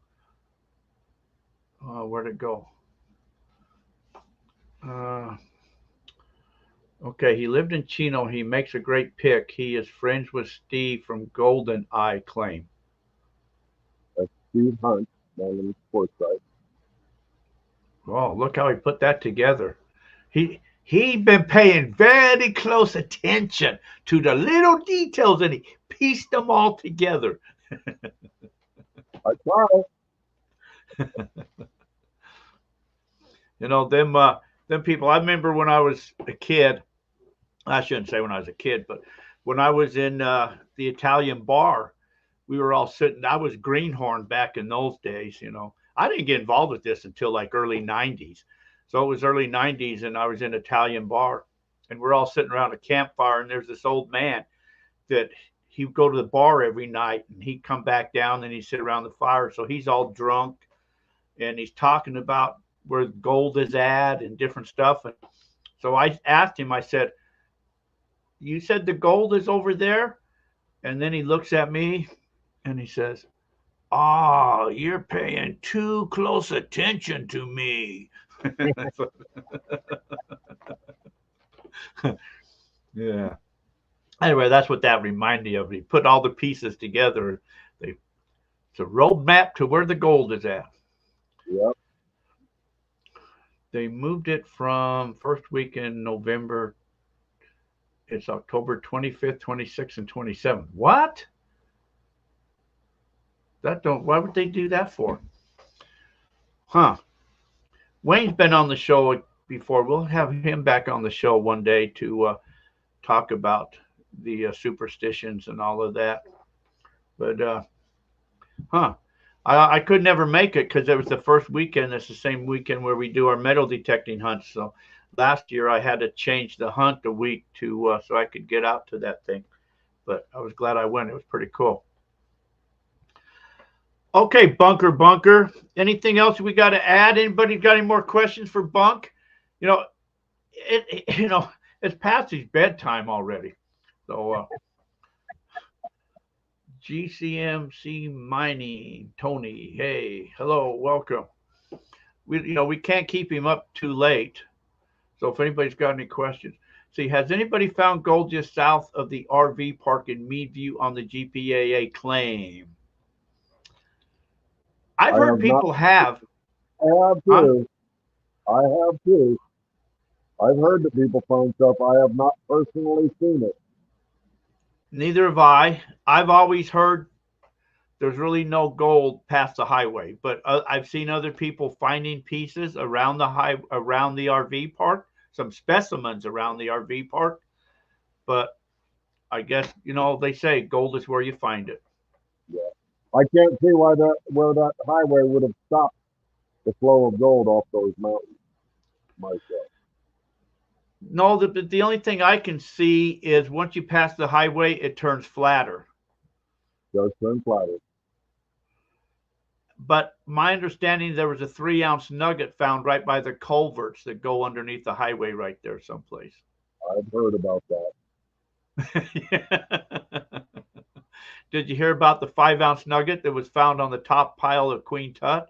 Where'd it go? Okay, he lived in Chino. He makes a great pick. He is friends with Steve from Golden Eye Claim. That's Steve Hunt, down in the sports site. Oh, look how he put that together. He'd been paying very close attention to the little details, and he pieced them all together. I try. You know, them people. I remember when I was a kid. I shouldn't say when I was a kid, but when I was in the Italian bar, we were all sitting. I was greenhorn back in those days. You know, I didn't get involved with this until like early '90s. So it was early '90s, and I was in Italian bar, and we're all sitting around a campfire, and there's this old man that he would go to the bar every night, and he'd come back down, and he'd sit around the fire. So he's all drunk, and he's talking about where gold is at and different stuff. And so I asked him, I said, "You said the gold is over there?" And then he looks at me and he says, "Oh, you're paying too close attention to me." Yeah. Anyway, that's what that reminded me of. He put all the pieces together. It's a roadmap to where the gold is at. Yep. They moved it from first week in November. It's October 25th, 26th, and 27th. What? Why would they do that for? Huh. Wayne's been on the show before. We'll have him back on the show one day to talk about the superstitions and all of that. But, I could never make it because it was the first weekend. It's the same weekend where we do our metal detecting hunts. So last year I had to change the hunt a week to so I could get out to that thing. But I was glad I went. It was pretty cool. Okay, Bunker. Anything else we got to add? Anybody got any more questions for Bunk? You know, it's past his bedtime already. So GCMC Mining, Tony, hey, hello, welcome. We can't keep him up too late. So if anybody's got any questions. See, has anybody found gold just south of the RV park in Meadview on the GPAA claim? I've heard people have. I have too. Huh? I have too. I've heard that people found stuff. I have not personally seen it. Neither have I. I've always heard there's really no gold past the highway, but I've seen other people finding pieces around around the RV park, some specimens around the RV park. But I guess they say gold is where you find it. Yeah, I can't see where that highway would have stopped the flow of gold off those mountains myself. No, the only thing I can see is once you pass the highway, it turns flatter. Does turn flatter. But my understanding, there was a 3-ounce nugget found right by the culverts that go underneath the highway right there someplace. I've heard about that. Did you hear about the 5-ounce nugget that was found on the top pile of Queen Tut?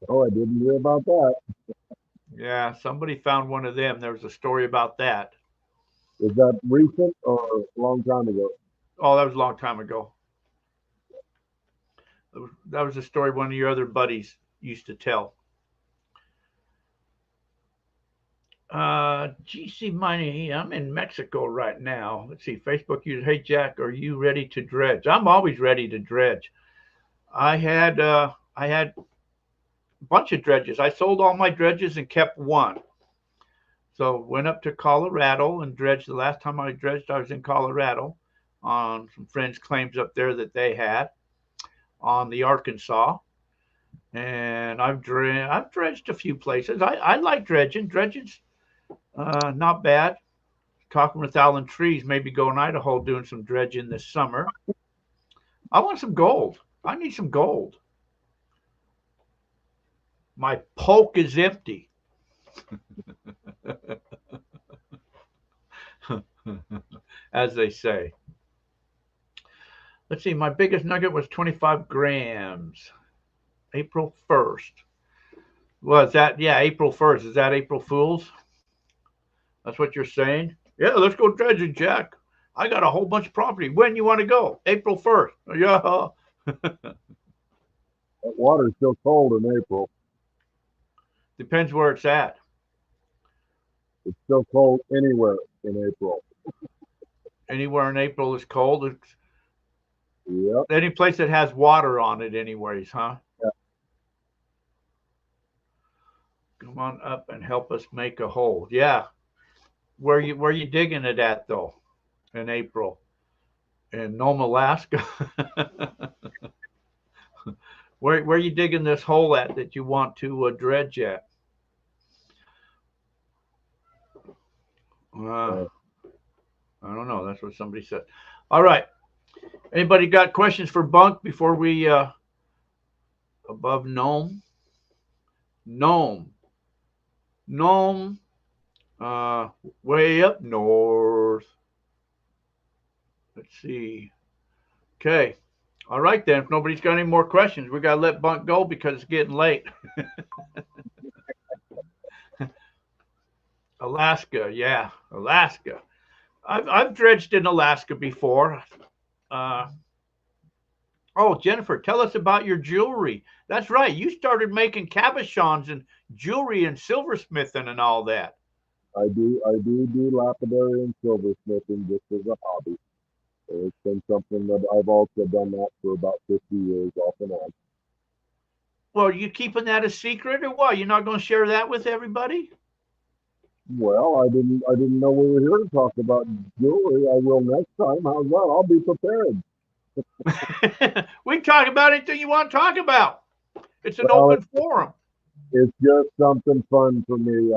Oh, I didn't hear about that. Yeah, somebody found one of them. There was a story about that. Is that recent or a long time ago? Oh, that was a long time ago. That was a story one of your other buddies used to tell. GC Mining, I'm in Mexico right now. Let's see, Facebook user, hey Jack, are you ready to dredge? I'm always ready to dredge. I had bunch of dredges. I sold all my dredges and kept one. So went up to Colorado and dredged. The last time I dredged, I was in Colorado on some friends' claims up there that they had on the Arkansas. And I've dredged a few places. I like dredging. Dredging's not bad. Talking with Alan Trees, maybe go in Idaho doing some dredging this summer. I want some gold. I need some gold. My poke is empty. As they say. Let's see, my biggest nugget was 25 grams. April 1st. Was that, yeah, April 1st. Is that April Fool's? That's what you're saying? Yeah, let's go dredging, Jack. I got a whole bunch of property. When you want to go? April 1st. Yeah. That water's still cold in April. Depends where it's at. It's still cold anywhere in April. Anywhere in April is cold. It's Yep. any place that has water on it anyways, huh? Yeah. Come on up and help us make a hole. Yeah. Where you digging it at though? In April? In Nome, Alaska? Where you digging this hole at that you want to dredge at? I don't know. That's what somebody said. All right. Anybody got questions for Bunk before we above Nome? Nome, way up north. Let's see. Okay. All right then. If nobody's got any more questions, we gotta let Bunk go because it's getting late. Alaska, yeah, Alaska. I've dredged in Alaska before. Oh, Jennifer, tell us about your jewelry. That's right. You started making cabochons and jewelry and silversmithing and all that. I do lapidary and silversmithing just as a hobby. It's been something that I've also done that for about 50 years off and on. Well, are you keeping that a secret or what? You're not going to share that with everybody? Well, I didn't know we were here to talk about jewelry. I will next time. How's that? I'll be prepared. We can talk about anything you want to talk about. It's an open forum. It's just something fun for me.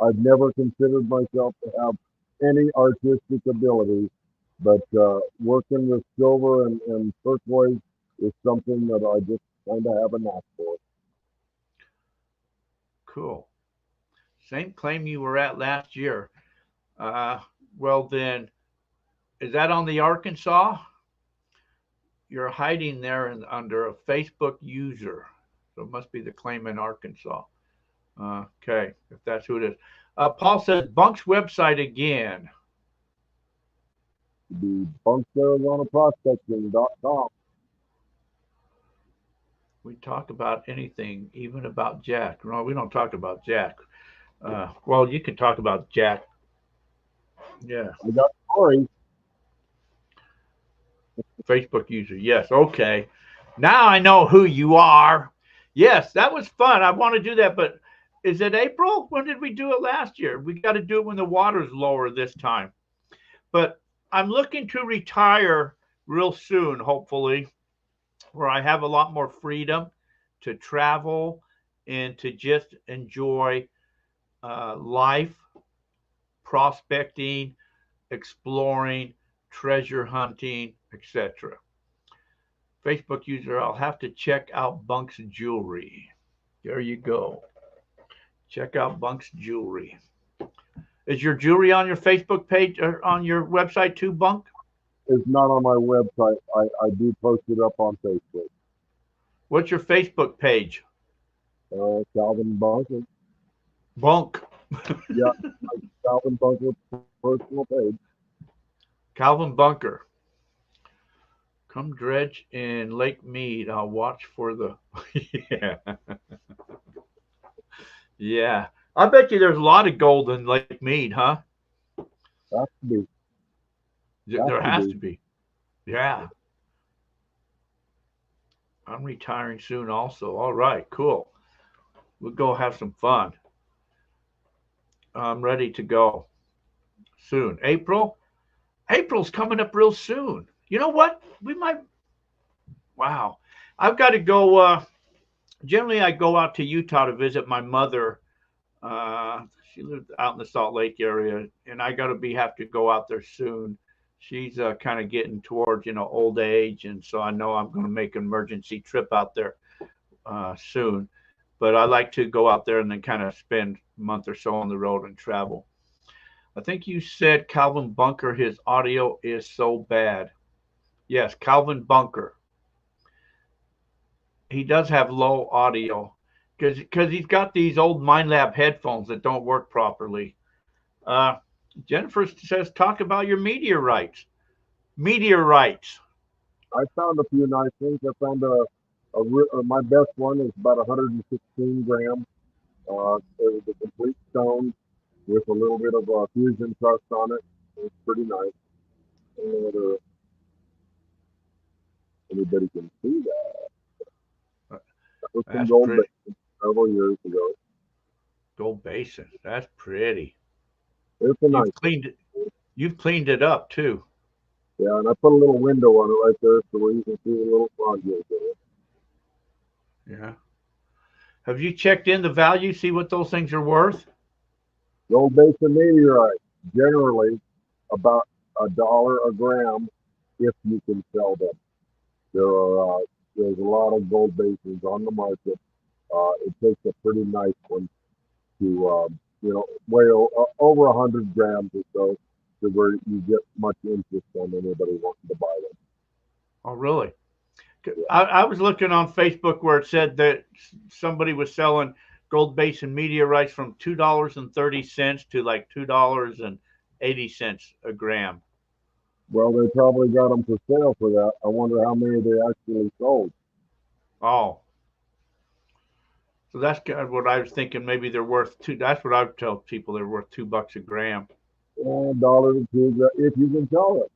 I've never considered myself to have any artistic ability, but working with silver and turquoise is something that I just kind of have a knack for. Cool. Same claim you were at last year. Well, then, is that on the Arkansas? You're hiding there under a Facebook user. So it must be the claim in Arkansas. Okay, if that's who it is. Paul says, Bunk's website again. The BunksArizonaProspecting.com. We talk about anything, even about Jack. No, we don't talk about Jack. Well, you can talk about Jack. Yeah. I got stories. Facebook user. Yes. Okay. Now I know who you are. Yes, that was fun. I want to do that, but is it April? When did we do it last year? We got to do it when the water's lower this time. But I'm looking to retire real soon, hopefully, where I have a lot more freedom to travel and to just enjoy life, prospecting, exploring, treasure hunting, etc. Facebook user, I'll have to check out Bunk's jewelry. There you go. Check out Bunk's jewelry. Is your jewelry on your Facebook page or on your website too, Bunk? It's not on my website. I do post it up on Facebook. What's your Facebook page? Calvin Bunker. Bunk. Yeah, Calvin Bunker personal page. Calvin Bunker. Come dredge in Lake Mead. I'll watch for the. Yeah. Yeah. I bet you there's a lot of gold in Lake Mead, huh? Has to be. There has to be. Yeah. I'm retiring soon also. All right, cool. We'll go have some fun. I'm ready to go soon. April's coming up real soon. You know what? We might. Wow. I've got to go. Generally, I go out to Utah to visit my mother. She lived out in the Salt Lake area, and I got to have to go out there soon. She's kind of getting towards old age, and so I know I'm going to make an emergency trip out there soon. But I like to go out there and then kind of spend a month or so on the road and travel. I think you said Calvin Bunker, his audio is so bad. Yes, Calvin Bunker. He does have low audio because he's got these old MindLab headphones that don't work properly. Jennifer says, talk about your meteorites. Meteorites. I found a few nice things. I found my best one is about 116 grams. It was a complete stone with a little bit of fusion crust on it. It's pretty nice. And, anybody can see that. That was some gold basin several years ago. Gold basin. That's pretty. It's a nice. You've cleaned it up too. Yeah, and I put a little window on it right there so where you can see the little project in it. Yeah. Have you checked in the value, see what those things are worth? Gold basin meteorite, generally about $1 a gram if you can sell them. There's a lot of gold basins on the market. It takes a pretty nice one to weigh over 100 grams or so to where you get much interest on anybody wanting to buy them. Oh, really? I was looking on Facebook where it said that somebody was selling gold basin meteorites from $2.30 to like $2.80 a gram. Well, they probably got them for sale for that. I wonder how many they actually sold. Oh. So that's kind of what I was thinking. Maybe they're worth that's what I would tell people. They're worth $2 a gram. $1 to $2 if you can sell it.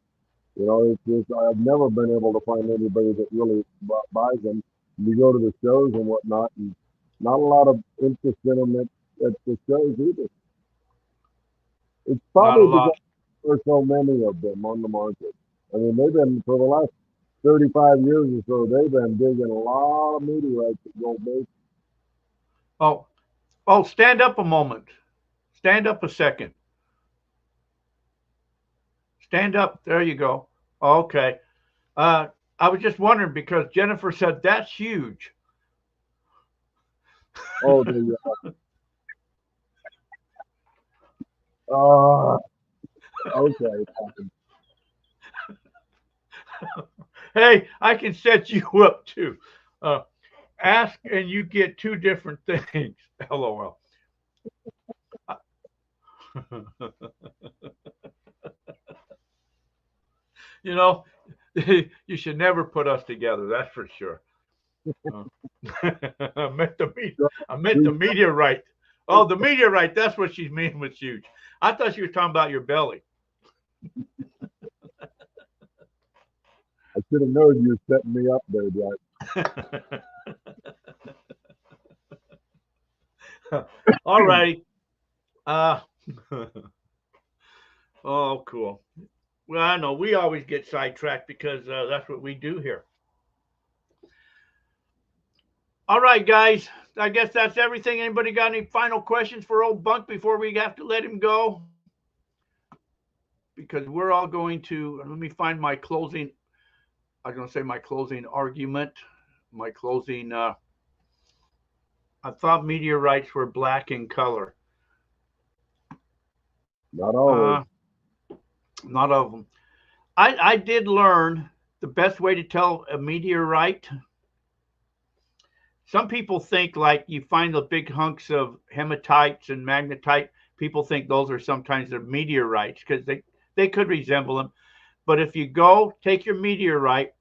It's just I've never been able to find anybody that really buys them. You go to the shows and whatnot, and not a lot of interest in them at the shows either. It's probably because there's so many of them on the market. I mean, they've been for the last 35 years or so. They've been digging a lot of meteorites at gold basin. Oh, stand up a moment. Stand up a second. Stand up. There you go. Okay. I was just wondering because Jennifer said that's huge. Oh, okay. Hey, I can set you up too. Ask and you get two different things. LOL. You should never put us together. That's for sure. I meant the meteorite. Oh, the meteorite. That's what she's meaning with huge. I thought she was talking about your belly. I should have known you were setting me up there, Jack. All right. Oh, cool. Well, I know we always get sidetracked because that's what we do here. All right, guys. I guess that's everything. Anybody got any final questions for old Bunk before we have to let him go? Because we're all going to, let me find my closing, I was going to say my closing argument, my closing, I thought meteorites were black in color. Not all. Not all of them. I did learn the best way to tell a meteorite. Some people think like you find the big hunks of hematites and magnetite. People think those are sometimes the meteorites because they could resemble them. But if you take your meteorite,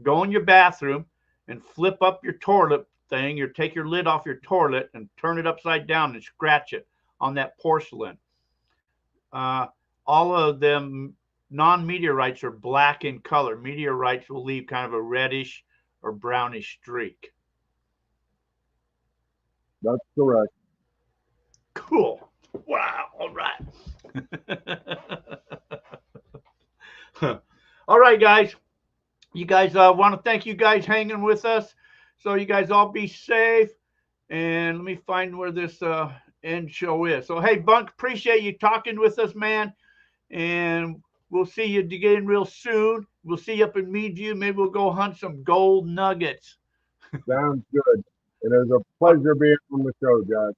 go in your bathroom and flip up your toilet thing, or take your lid off your toilet and turn it upside down and scratch it on that porcelain. All of them non-meteorites are black in color. Meteorites will leave kind of a reddish or brownish streak. That's correct. Cool. Wow. All right. All right, guys. You guys want to thank you guys hanging with us. So you guys all be safe. And let me find where this end show is. So, hey, Bunk, appreciate you talking with us, man. And we'll see you again real soon. We'll see you up in Meadview. Maybe we'll go hunt some gold nuggets. Sounds good. It is a pleasure being on the show, Jack.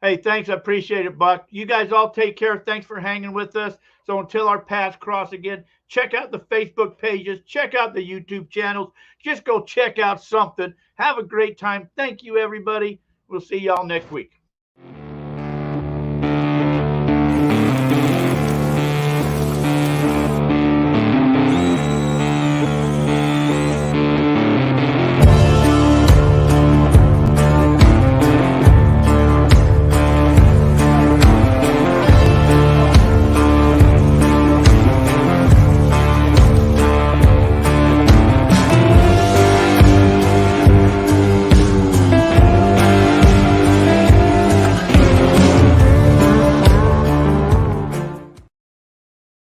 Hey, thanks. I appreciate it, Buck. You guys all take care. Thanks for hanging with us. So until our paths cross again, check out the Facebook pages. Check out the YouTube channels. Just go check out something. Have a great time. Thank you, everybody. We'll see y'all next week.